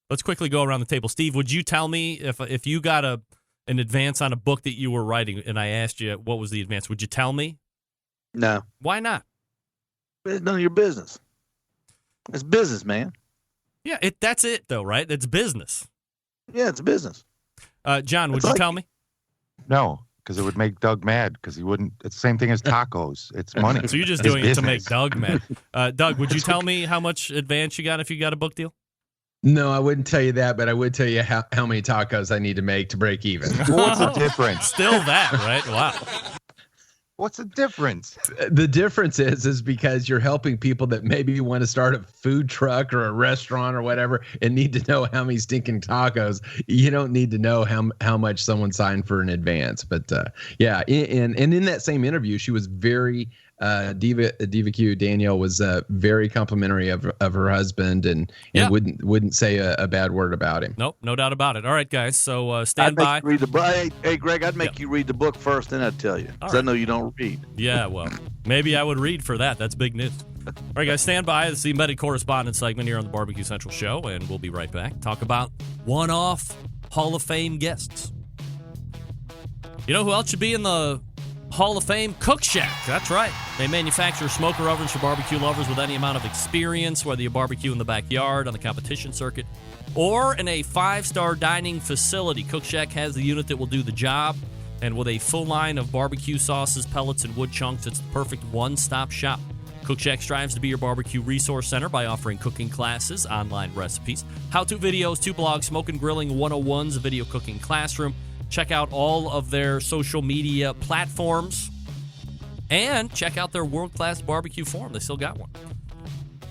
Let's quickly go around the table. Steve, would you tell me if you got an advance on a book that you were writing and I asked you what was the advance? Would you tell me? No. Why not? It's none of your business. It's business, man. Yeah, that's it, though, right? It's business. Yeah, it's business. John, would you tell me? No, because it would make Doug mad because he wouldn't. It's the same thing as tacos. It's money. So you're just doing it to make Doug mad. Doug, would you tell me how much advance you got if you got a book deal? No, I wouldn't tell you that, but I would tell you how many tacos I need to make to break even. What's the difference? Still that, right? Wow. What's the difference? The difference is because you're helping people that maybe want to start a food truck or a restaurant or whatever and need to know how many stinking tacos. You don't need to know how much someone signed for in advance. But yeah, and in that same interview, she was very Diva Q Danielle was very complimentary of her husband and wouldn't say a bad word about him. Nope, no doubt about it. All right, guys, so stand by. Read the book. Hey, Greg, I'd make you read the book first, then I'd tell you because I know you don't read. Yeah, well, maybe I would read for that. That's big news. All right, guys, stand by. This is the Embedded Correspondent segment here on the Barbecue Central Show, and we'll be right back. Talk about one-off Hall of Fame guests. You know who else should be in the Hall of Fame? Cook Shack. That's right. They manufacture smoker ovens for barbecue lovers with any amount of experience, whether you barbecue in the backyard, on the competition circuit, or in a 5-star dining facility. Cook Shack has the unit that will do the job. And with a full line of barbecue sauces, pellets, and wood chunks, it's the perfect one-stop shop. Cook Shack strives to be your barbecue resource center by offering cooking classes, online recipes, how-to videos, 2 blogs, Smoke and Grilling 101's a video cooking classroom. Check out all of their social media platforms and check out their world-class barbecue forum. They still got one.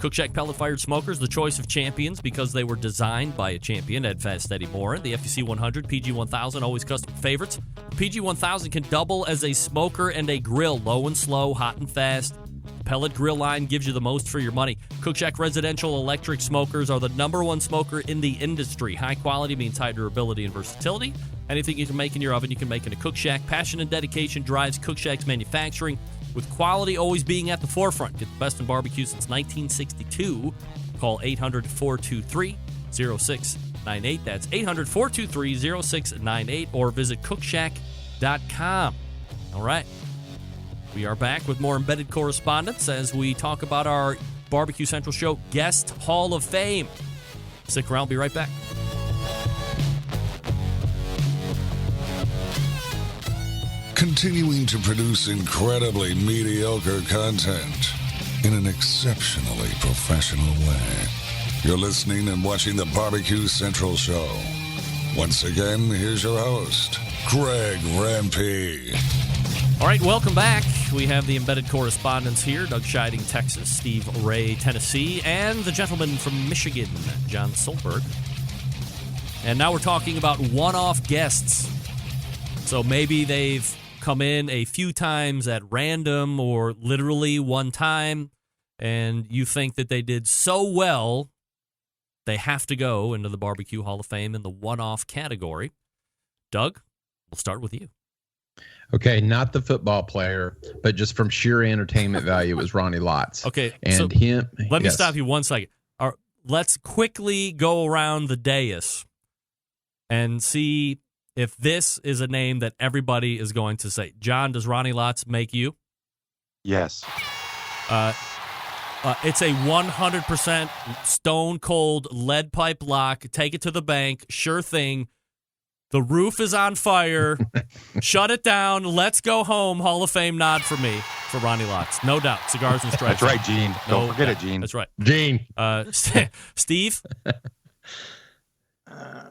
Cook Shack pellet-fired smokers, the choice of champions because they were designed by a champion, Ed Fast Eddie Moore. The FEC 100, PG 1000, always custom favorites. PG 1000 can double as a smoker and a grill, low and slow, hot and fast. Pellet grill line gives you the most for your money. Cook Shack residential electric smokers are the #1 smoker in the industry. High quality means high durability and versatility. Anything you can make in your oven, you can make in a Cook Shack. Passion and dedication drives Cook Shack's manufacturing, with quality always being at the forefront. Get the best in barbecue since 1962. Call 800-423-0698. That's 800-423-0698, or visit cookshack.com. All right. We are back with more Embedded Correspondents as we talk about our Barbecue Central Show Guest Hall of Fame. Stick around. We'll be right back. Continuing to produce incredibly mediocre content in an exceptionally professional way. You're listening and watching the Barbecue Central Show. Once again, here's your host, Greg Rempe. All right, welcome back. We have the Embedded Correspondents here. Doug Scheiding, Texas. Steve Ray, Tennessee. And the gentleman from Michigan, John Solberg. And now we're talking about one-off guests. So maybe they've come in a few times at random or literally one time, and you think that they did so well, they have to go into the Barbecue Hall of Fame in the one-off category. Doug, we'll start with you. Okay, not the football player, but just from sheer entertainment value, it was Ronnie Lotz. Okay, and so him. Let me stop you 1 second. Let's quickly go around the dais and see if this is a name that everybody is going to say. John, does Ronnie Lotz make you? Yes. It's a 100% stone cold lead pipe lock. Take it to the bank. Sure thing. The roof is on fire. Shut it down. Let's go home. Hall of Fame nod for me for Ronnie Lotz. No doubt. Cigars and stripes. That's right, Gene. Don't forget it, Gene. That's right. Gene. Steve?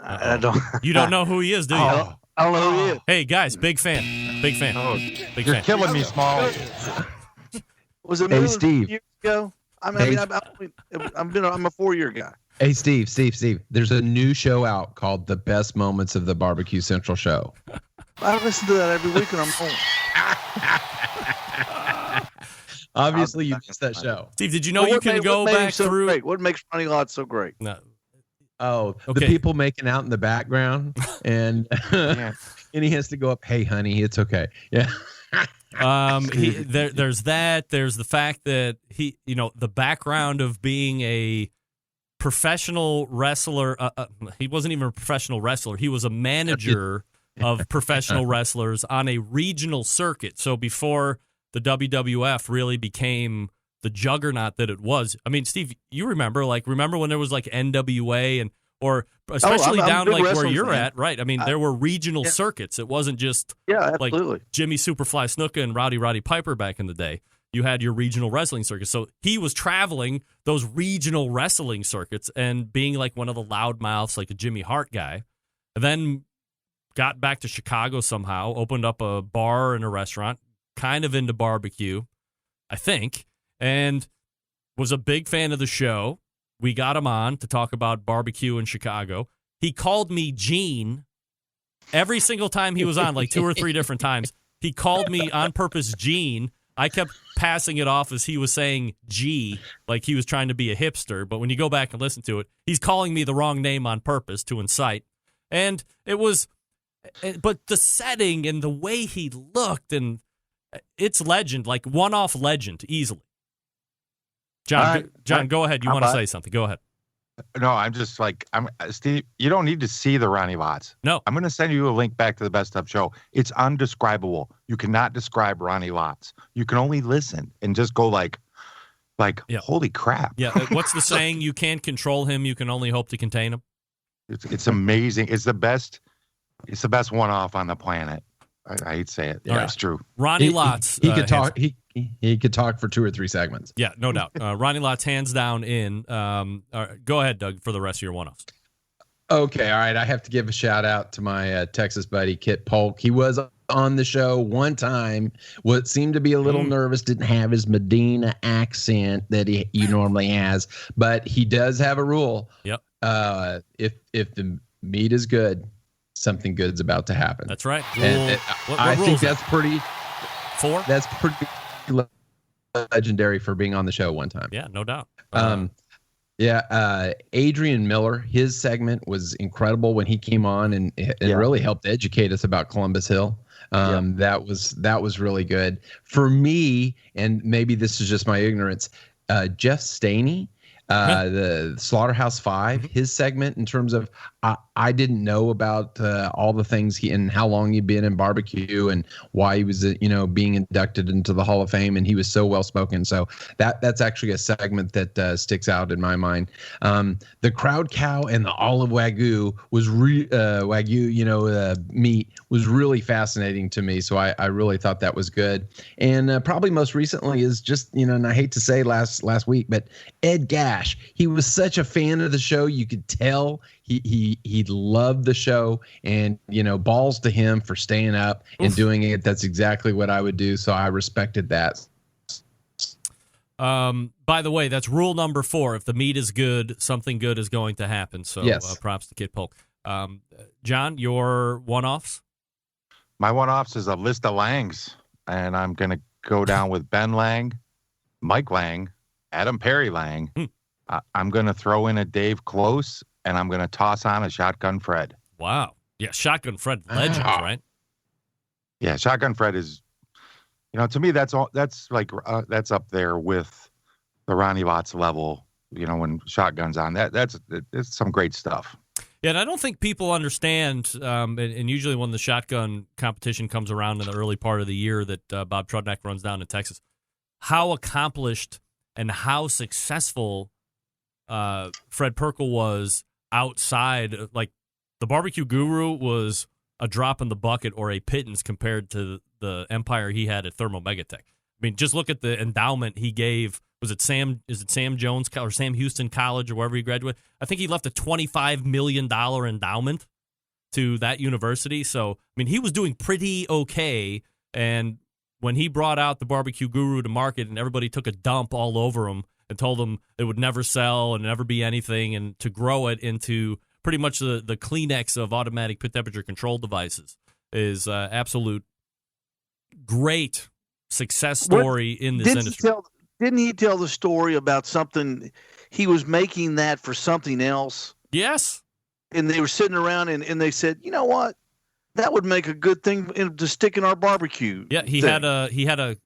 I don't. You don't know who he is, do you? I don't know who he is. Hey, guys, big fan. Big fan. Oh, big you're fan. killing me, Small. Was it Hey, more Steve. than 2 years ago? I'm a 4-year guy. Hey, Steve. There's a new show out called The Best Moments of the Barbecue Central Show. I listen to that every week when I'm home. Obviously, you missed that show. Steve, did you know you can go back through? Great? What makes Ronnie Lott so great? No. Oh, Okay. the people making out in the background, and and he has to go up. Hey, honey, it's okay. Yeah. There's that. There's the fact that he, the background of being a professional wrestler. He wasn't even a professional wrestler. He was a manager of professional wrestlers on a regional circuit. So before the WWF really became the juggernaut that it was. I mean, Steve, you remember when there was like NWA or especially down like where you're at, right? I mean, there were regional circuits. It wasn't just like Jimmy Superfly Snuka and Roddy Piper back in the day. You had your regional wrestling circuits. So he was traveling those regional wrestling circuits and being like one of the loudmouths, like a Jimmy Hart guy. And then got back to Chicago somehow, opened up a bar and a restaurant, kind of into barbecue, I think, and was a big fan of the show. We got him on to talk about barbecue in Chicago. He called me Gene every single time he was on, like 2 or 3 different times. He called me on purpose Gene. I kept passing it off as he was saying G, like he was trying to be a hipster. But when you go back and listen to it, he's calling me the wrong name on purpose to incite. And it was, but the setting and the way he looked, and it's legend, like one-off legend, easily. John, go ahead. You want to say something? Go ahead. No, I'm just like, Steve, you don't need to see the Ronnie Lotts. No. I'm going to send you a link back to the Best Of show. It's undescribable. You cannot describe Ronnie Lotts. You can only listen and just go like holy crap. Yeah. What's the saying? You can't control him. You can only hope to contain him. It's amazing. It's the best one-off on the planet. I hate to say it. Yeah, it's true. Ronnie Lotts. He could talk. He could talk for 2 or 3 segments. Yeah, no doubt. Ronnie Lotts, hands down in. Go ahead, Doug, for the rest of your one-offs. Okay, all right. I have to give a shout out to my Texas buddy, Kit Polk. He was on the show one time. What seemed to be a little nervous, didn't have his Medina accent that he normally has, but he does have a rule. Yep. If the meat is good, something good's about to happen. That's right. And I think that's pretty. 4. That's pretty legendary for being on the show one time. Yeah, no doubt. Adrian Miller, his segment was incredible when he came on and really helped educate us about Columbus Hill. That was really good for me. And maybe this is just my ignorance. Jeff Staney, the Slaughterhouse-Five, his segment in terms of I didn't know about all the things and how long he'd been in barbecue and why he was being inducted into the Hall of Fame, and he was so well spoken. So that's actually a segment that sticks out in my mind. The crowd cow and the olive wagyu was meat was really fascinating to me. So I really thought that was good. And probably most recently is just and I hate to say last week, but Ed Gash, he was such a fan of the show. You could tell he loved the show, and balls to him for staying up and doing it. That's exactly what I would do. So I respected that. By the way, that's rule number 4. If the meat is good, something good is going to happen. So yes. Props to Kit Polk. John, your one-offs? My one-offs is a list of Langs, and I'm going to go down with Ben Lang, Mike Lang, Adam Perry Lang. I'm going to throw in a Dave Close, and I'm going to toss on a Shotgun Fred. Wow. Yeah, Shotgun Fred, legends, right? Yeah, Shotgun Fred is, to me, that's all. That's like that's up there with the Ronnie Lotts level. When Shotgun's on, it's some great stuff. Yeah, and I don't think people understand, and usually when the shotgun competition comes around in the early part of the year that Bob Trudnick runs down in Texas, how accomplished and how successful Fred Perkel was outside. Like, the Barbecue Guru was a drop in the bucket or a pittance compared to the empire he had at Thermo Megatech. I mean, just look at the endowment he gave. Is it Sam Jones or Sam Houston College or wherever he graduated? I think he left a $25 million endowment to that university. So, I mean, he was doing pretty okay. And when he brought out the Barbecue Guru to market and everybody took a dump all over him and told them it would never sell and never be anything, and to grow it into pretty much the Kleenex of automatic pit temperature control devices is absolute great success story in this industry. Didn't he tell the story about something? He was making that for something else. Yes. And they were sitting around and they said, you know what? That would make a good thing to stick in our barbecue. Yeah, he had a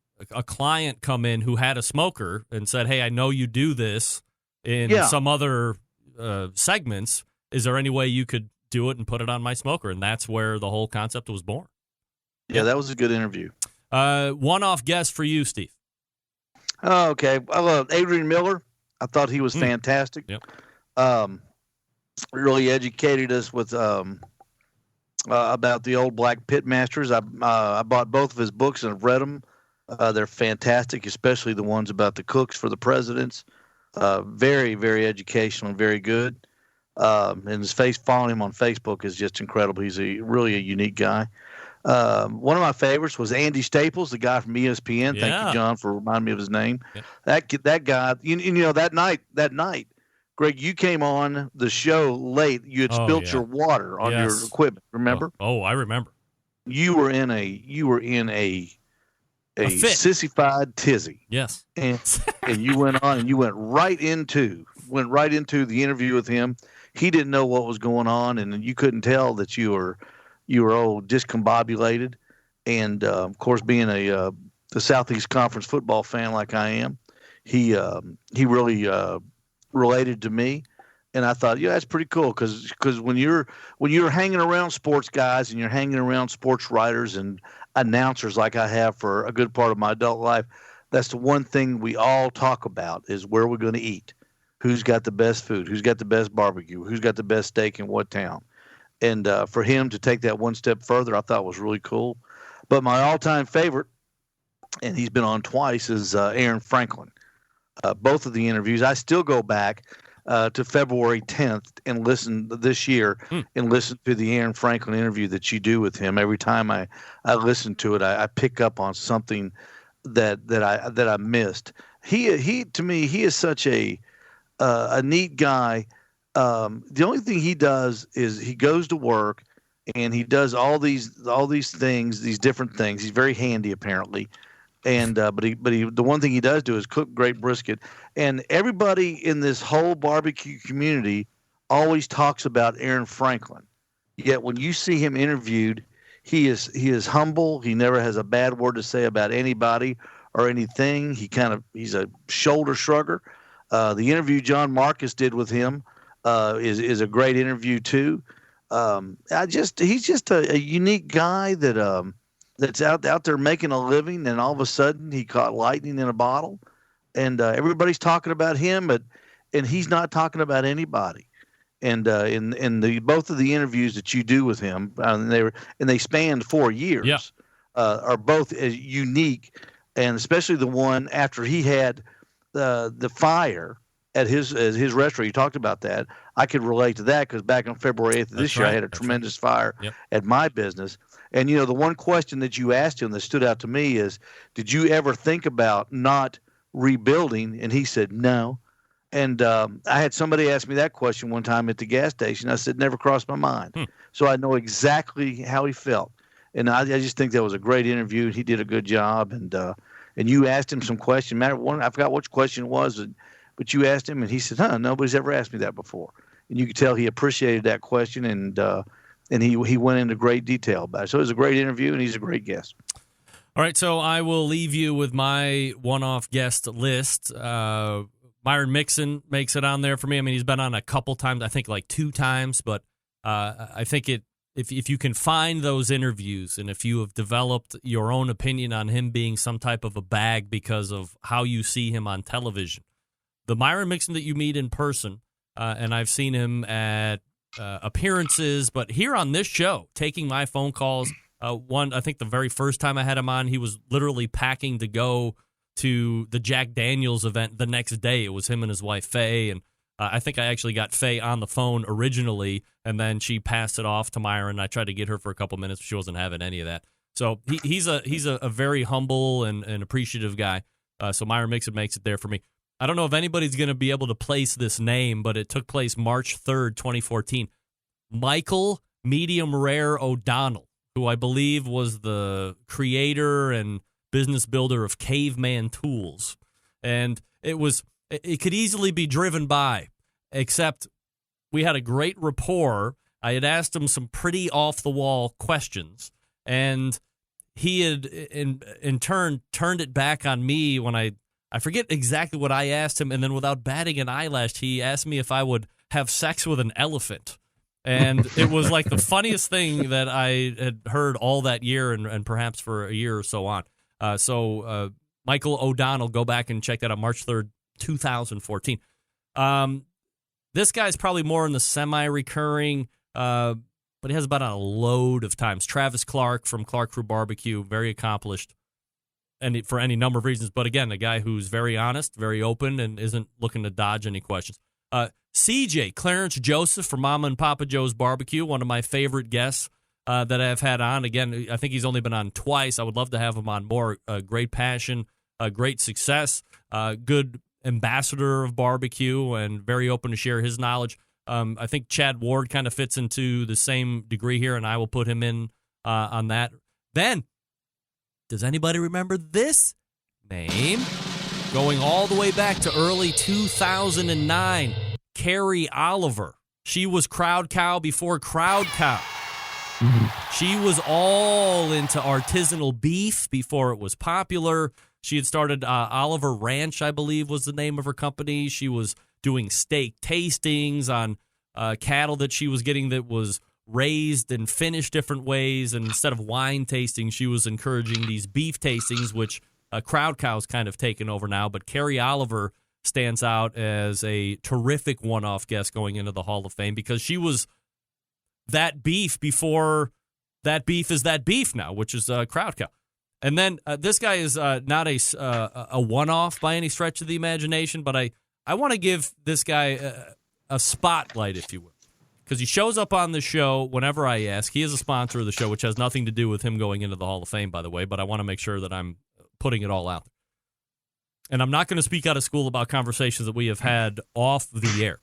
client come in who had a smoker and said, "Hey, I know you do this in some other segments. Is there any way you could do it and put it on my smoker?" And that's where the whole concept was born. Yeah, that was a good interview. One-off guest for you, Steve. Oh, okay. I love Adrian Miller. I thought he was fantastic. Yep. Really educated us with about the old black pit masters. I bought both of his books and I've read them. They're fantastic, especially the ones about the cooks for the presidents. Very, very educational and very good. And his following him on Facebook is just incredible. He's really a unique guy. One of my favorites was Andy Staples, the guy from ESPN. Yeah. Thank you, John, for reminding me of his name. Yeah. That guy, you know, that night, Greg, you came on the show late. You had spilt your water on your equipment. Remember? Oh, I remember. You were in a sissified tizzy. Yes. And you went on and you went right into the interview with him. He didn't know what was going on, and you couldn't tell that you were discombobulated. And of course, being the Southeast Conference football fan like I am, he really related to me, and I thought, yeah, that's pretty cool because when you're hanging around sports guys and you're hanging around sports writers and announcers like I have for a good part of my adult life, that's the one thing we all talk about is where we're going to eat, who's got the best food, who's got the best barbecue, who's got the best steak in what town. And for him to take that one step further, I thought was really cool. But my all-time favorite, and he's been on twice, is Aaron Franklin. Both of the interviews, I still go back to February 10th and listen this year and listen to the Aaron Franklin interview that you do with him. Every time I listen to it, I pick up on something that I missed. He to me, he is such a neat guy. The only thing he does is he goes to work and he does all these things, these different things. He's very handy apparently. And but the one thing he does do is cook great brisket. And everybody in this whole barbecue community always talks about Aaron Franklin. Yet when you see him interviewed, he is humble. He never has a bad word to say about anybody or anything. He's a shoulder shrugger. The interview John Marcus did with him is a great interview too. He's just a unique guy that's out there making a living, and all of a sudden he caught lightning in a bottle, and everybody's talking about him, and he's not talking about anybody. And in both of the interviews that you do with him, and they spanned 4 years, are both as unique, and especially the one after he had the fire at his restaurant. You talked about that. I could relate to that because back on February 8th of this year, I had a tremendous fire at my business. And, the one question that you asked him that stood out to me is, did you ever think about not rebuilding? And he said, no. And I had somebody ask me that question one time at the gas station. I said, never crossed my mind. So I know exactly how he felt. And I just think that was a great interview. He did a good job. And you asked him some question. I forgot which question it was, but you asked him, and he said, nobody's ever asked me that before. And you could tell he appreciated that question, and he went into great detail about it. So it was a great interview, and he's a great guest. All right, so I will leave you with my one-off guest list. Myron Mixon makes it on there for me. I mean, he's been on a couple times, I think like 2 times, but I think if you can find those interviews and if you have developed your own opinion on him being some type of a bag because of how you see him on television, the Myron Mixon that you meet in person, and I've seen him at appearances, but here on this show, taking my phone calls. I think the very first time I had him on, he was literally packing to go to the Jack Daniels event the next day. It was him and his wife, Faye, and I think I actually got Faye on the phone originally, and then she passed it off to Myron. I tried to get her for a couple minutes, but she wasn't having any of that. So he's a very humble and appreciative guy. So Myron Mixon makes it there for me. I don't know if anybody's going to be able to place this name, but it took place March 3rd, 2014. Michael Medium Rare O'Donnell, who I believe was the creator and business builder of Caveman Tools. And it could easily be driven by, except we had a great rapport. I had asked him some pretty off-the-wall questions, and he had, in turn, turned it back on me when I forget exactly what I asked him, and then without batting an eyelash, he asked me if I would have sex with an elephant. And it was like the funniest thing that I had heard all that year and perhaps for a year or so on. So Michael O'Donnell, go back and check that out, March 3rd, 2014. This guy's probably more in the semi-recurring, but he has about a load of times. Travis Clark from Clark Crew Barbecue, very accomplished. And for any number of reasons, but again, a guy who's very honest, very open, and isn't looking to dodge any questions. CJ, Clarence Joseph from Mama and Papa Joe's Barbecue, one of my favorite guests that I've had on. Again, I think he's only been on twice. I would love to have him on more. Great passion, great success, good ambassador of barbecue, and very open to share his knowledge. I think Chad Ward kind of fits into the same degree here, and I will put him in on that. Then, does anybody remember this name? Going all the way back to early 2009, Carrie Oliver. She was Crowd Cow before Crowd Cow. She was all into artisanal beef before it was popular. She had started Oliver Ranch, I believe was the name of her company. She was doing steak tastings on cattle that she was getting that was raised and finished different ways, and instead of wine tasting, she was encouraging these beef tastings, which Crowd Cow's kind of taken over now. But Carrie Oliver stands out as a terrific one-off guest going into the Hall of Fame because she was that beef before that beef is that beef now, which is Crowd Cow. And then this guy is not a one-off by any stretch of the imagination, but I want to give this guy a spotlight, if you will. Because he shows up on the show whenever I ask. He is a sponsor of the show, which has nothing to do with him going into the Hall of Fame, by the way, but I want to make sure that I'm putting it all out there. And I'm not going to speak out of school about conversations that we have had off the air.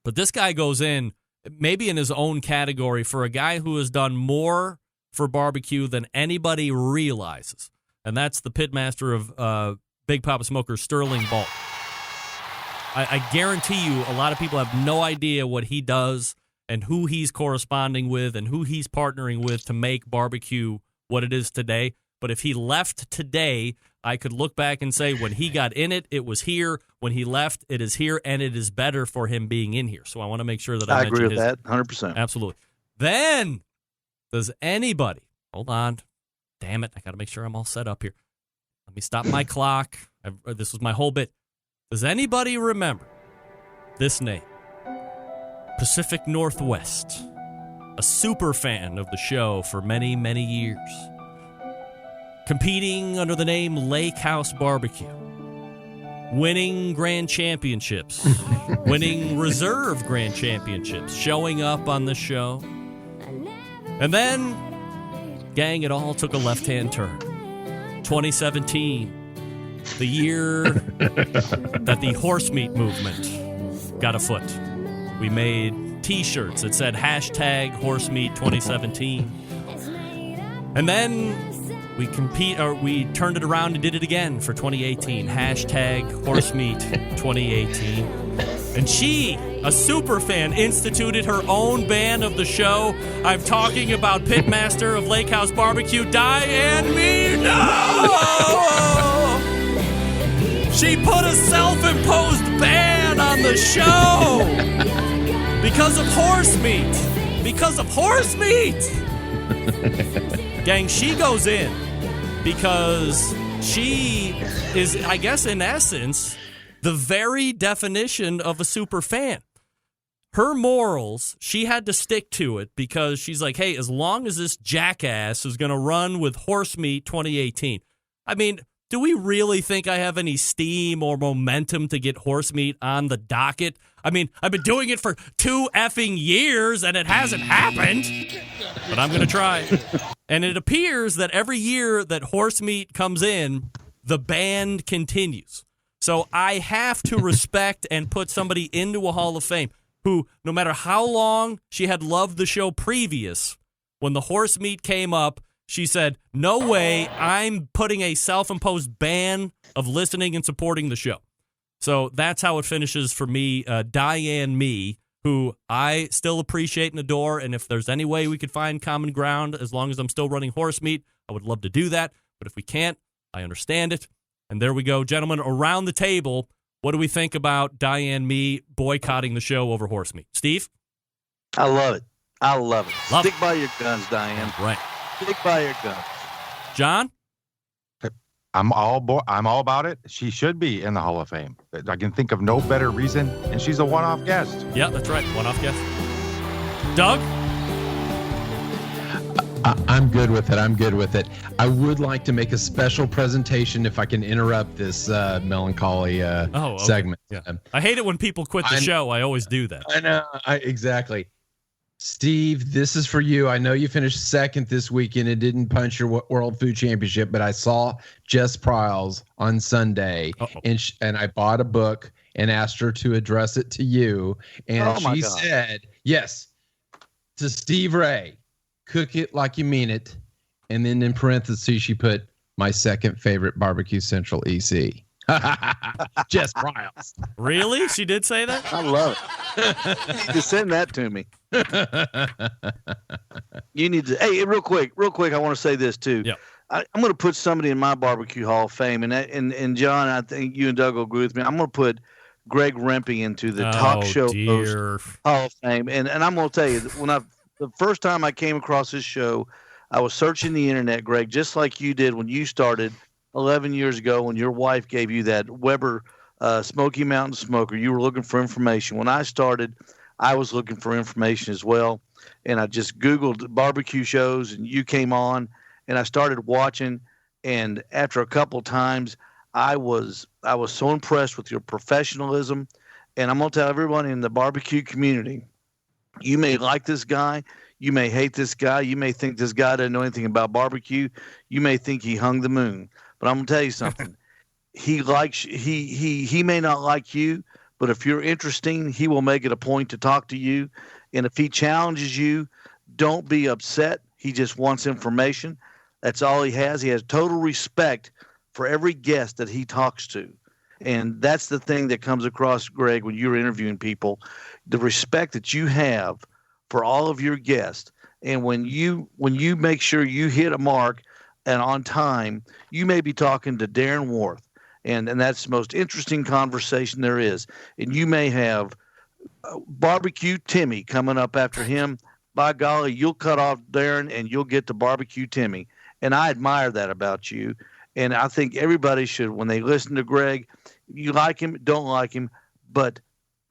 But this guy goes in, maybe in his own category, for a guy who has done more for barbecue than anybody realizes. And that's the pitmaster of Big Papa Smoker's Sterling Balt. I guarantee you a lot of people have no idea what he does and who he's corresponding with and who he's partnering with to make barbecue what it is today. But if he left today, I could look back and say when he got in it, it was here. When he left, it is here, and it is better for him being in here. So I want to make sure that I agree with that 100%. Absolutely. Then, does anybody, hold on, damn it, I got to make sure I'm all set up here. Let me stop my clock. This was my whole bit. Does anybody remember this name? Pacific Northwest, a super fan of the show for many, many years. Competing under the name Lake House Barbecue. Winning grand championships. Winning reserve grand championships. Showing up on the show. And then, gang, it all took a left-hand turn. 2017. The year that the horse meat movement got afoot. We made T-shirts that said #horse meat 2017. And then we turned it around and did it again for 2018. #horse meat 2018. And she, a super fan, instituted her own band of the show. I'm talking about pitmaster of Lake House Barbecue, Diane Mino! She put a self-imposed ban on the show because of horse meat. Because of horse meat. Gang, she goes in because she is, I guess, in essence, the very definition of a super fan. Her morals, she had to stick to it because she's like, hey, as long as this jackass is going to run with horse meat 2018. I mean, do we really think I have any steam or momentum to get horse meat on the docket? I mean, I've been doing it for 2 effing years and it hasn't happened. But I'm going to try. And it appears that every year that horse meat comes in, the band continues. So I have to respect and put somebody into a Hall of Fame who, no matter how long she had loved the show previous, when the horse meat came up, she said, no way, I'm putting a self-imposed ban of listening and supporting the show. So that's how it finishes for me. Diane Me, who I still appreciate and adore, and if there's any way we could find common ground, as long as I'm still running horse meat, I would love to do that. But if we can't, I understand it. And there we go. Gentlemen, around the table, what do we think about Diane Me boycotting the show over horse meat? Steve? I love it. Love Stick it. by your guns, Diane. Right. Stick by your guns. John? I'm all about it. She should be in the Hall of Fame. I can think of no better reason, and she's a one-off guest. Yeah, that's right. One-off guest. Doug? I'm good with it. I would like to make a special presentation if I can interrupt this melancholy segment. Yeah. I hate it when people quit the show. I always do that. I know. Exactly. Steve, this is for you. I know you finished second this weekend and didn't punch your World Food Championship, but I saw Jess Pryles on Sunday, and I bought a book and asked her to address it to you. And she said, yes, to Steve Ray, cook it like you mean it. And then in parentheses, she put, my second favorite Barbecue Central EC. Jess Pryles. Really? She did say that? I love it. You need to send that to me. You need to. Hey, real quick, I want to say this too. Yeah. I'm going to put somebody in my Barbecue Hall of Fame, and John, I think you and Doug will agree with me. I'm going to put Greg Rempe into the talk show host Hall of Fame, and I'm going to tell you, the first time I came across this show, I was searching the internet, Greg, just like you did when you started 11 years ago when your wife gave you that Weber Smoky Mountain Smoker. You were looking for information. When I started, I was looking for information as well, and I just Googled barbecue shows, and you came on, and I started watching, and after a couple times, I was so impressed with your professionalism, and I'm going to tell everyone in the barbecue community, you may like this guy, you may hate this guy, you may think this guy doesn't know anything about barbecue, you may think he hung the moon. But I'm gonna tell you something. He may not like you, but if you're interesting, he will make it a point to talk to you. And if he challenges you, don't be upset. He just wants information. That's all he has. He has total respect for every guest that he talks to. And that's the thing that comes across, Greg, when you're interviewing people, the respect that you have for all of your guests. And when you make sure you hit a mark and on time, you may be talking to Darren Worth, and that's the most interesting conversation there is. And you may have Barbecue Timmy coming up after him. By golly, you'll cut off Darren and you'll get to Barbecue Timmy. And I admire that about you. And I think everybody should, when they listen to Greg, you like him, don't like him, but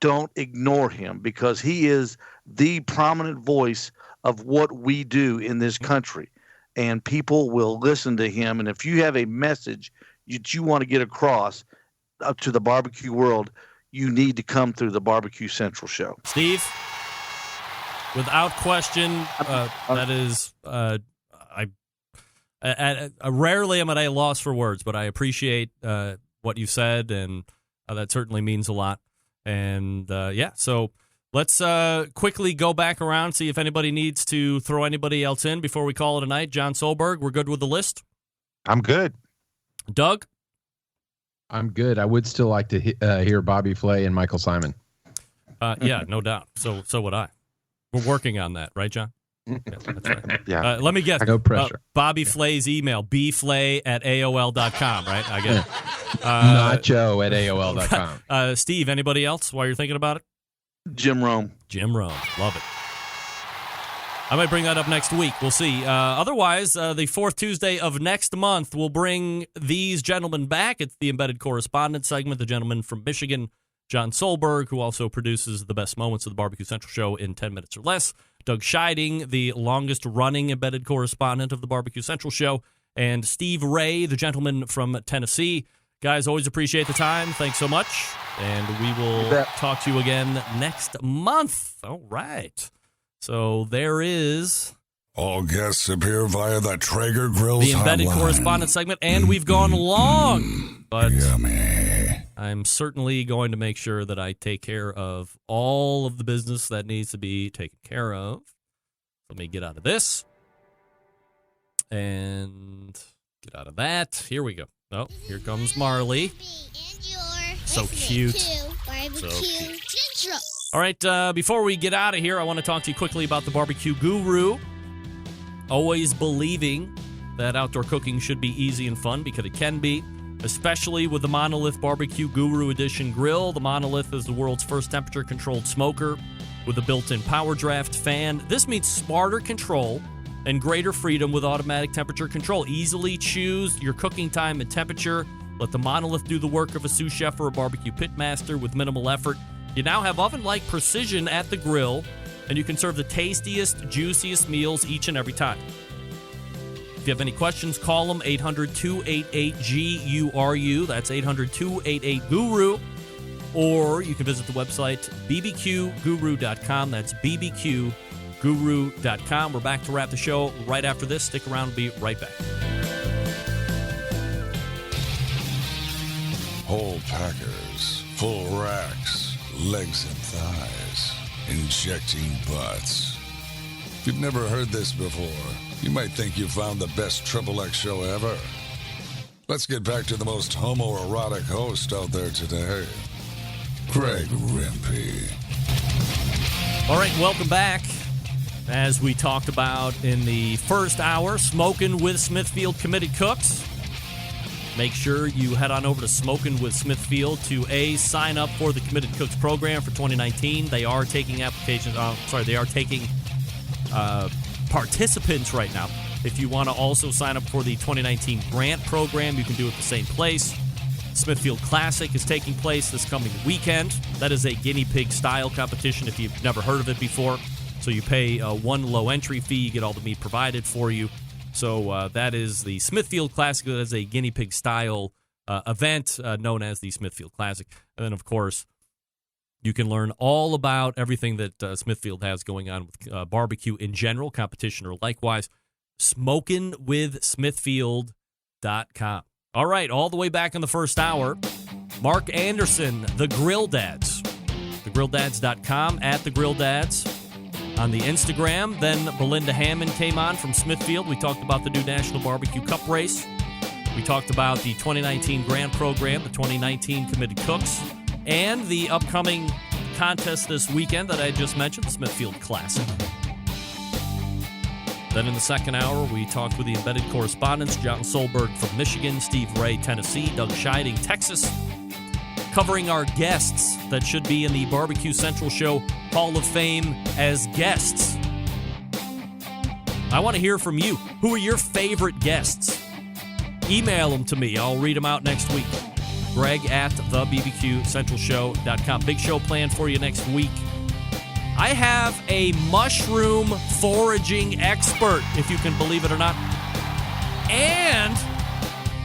don't ignore him, because he is the prominent voice of what we do in this country. And people will listen to him. And if you have a message that you want to get across up to the barbecue world, you need to come through the Barbecue Central show. Steve, without question, that is, I rarely am at a loss for words, but I appreciate what you said, and that certainly means a lot. And so let's quickly go back around, see if anybody needs to throw anybody else in before we call it a night. John Solberg, we're good with the list? I'm good. Doug? I'm good. I would still like to hear Bobby Flay and Michael Simon. Yeah, no doubt. So would I. We're working on that, right, John? Yeah, that's right. Yeah. Let me guess. No pressure. Bobby Flay's email, bflay@aol.com, right? I get it. Nacho@aol.com. Steve, anybody else while you're thinking about it? Jim Rome. Jim Rome. Love it. I might bring that up next week. We'll see. Otherwise, the fourth Tuesday of next month, we'll bring these gentlemen back. It's the Embedded Correspondents segment. The gentleman from Michigan, John Solberg, who also produces the best moments of the Barbecue Central show in 10 minutes or less. Doug Scheiding, the longest-running embedded correspondent of the Barbecue Central show. And Steve Ray, the gentleman from Tennessee. Guys, always appreciate the time. Thanks so much. And we will talk to you again next month. All right. So there is... All guests appear via the Traeger Grills the Embedded hotline. Correspondent segment, and we've gone long. But yummy. I'm certainly going to make sure that I take care of all of the business that needs to be taken care of. Let me get out of this and get out of that. Here we go. Oh, here comes Marley. So cute. So cute. All right, before we get out of here, I want to talk to you quickly about the Barbecue Guru. Always believing that outdoor cooking should be easy and fun, because it can be, especially with the Monolith Barbecue Guru Edition grill. The Monolith is the world's first temperature-controlled smoker with a built-in power draft fan. This means smarter control and greater freedom with automatic temperature control. Easily choose your cooking time and temperature. Let the Monolith do the work of a sous chef or a barbecue pit master with minimal effort. You now have oven-like precision at the grill, and you can serve the tastiest, juiciest meals each and every time. If you have any questions, call them 800-288-GURU. That's 800-288-GURU. Or you can visit the website bbqguru.com. That's bbqguru.com. We're back to wrap the show right after this. Stick around. We'll be right back. Whole packers, full racks, legs and thighs, injecting butts. If you've never heard this before, you might think you found the best Triple X show ever. Let's get back to the most homoerotic host out there today, Greg Rempe. All right, welcome back. As we talked about in the first hour, Smoking with Smithfield Committed Cooks. Make sure you head on over to Smoking with Smithfield to sign up for the Committed Cooks program for 2019. They are taking applications. They are taking participants right now. If you want to also sign up for the 2019 grant program, you can do it at the same place. Smithfield Classic is taking place this coming weekend. That is a guinea pig style competition if you've never heard of it before. So you pay one low entry fee, you get all the meat provided for you. So that is the Smithfield Classic. That is a guinea pig style event known as the Smithfield Classic. And then, of course, you can learn all about everything that Smithfield has going on with barbecue in general, competition or likewise. SmokingWithSmithfield.com. All right, all the way back in the first hour, Mark Anderson, The Grill Dads. TheGrillDads.com, at The Grill Dads on the Instagram. Then Belinda Hammond came on from Smithfield. We talked about the new National Barbecue Cup race. We talked about the 2019 grant program, the 2019 Committed Cooks, and the upcoming contest this weekend that I just mentioned, the Smithfield Classic. Then in the second hour, we talked with the embedded correspondents, John Solberg from Michigan, Steve Ray, Tennessee, Doug Scheiding, Texas, covering our guests that should be in the Barbecue Central Show Hall of Fame as guests. I want to hear from you. Who are your favorite guests? Email them to me. I'll read them out next week. Greg at thebbqcentralshow.com. Big show planned for you next week. I have a mushroom foraging expert, if you can believe it or not, and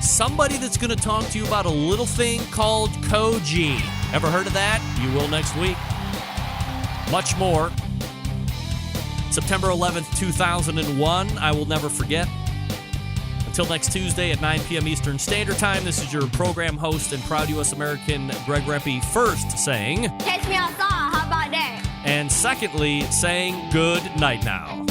somebody that's going to talk to you about a little thing called koji. Ever heard of that? You will next week. Much more. September 11th, 2001. I will never forget. Until next Tuesday at 9 p.m. Eastern Standard Time, this is your program host and proud U.S. American, Greg Rempe, first saying, Catch me outside, how about that? And secondly, saying good night now.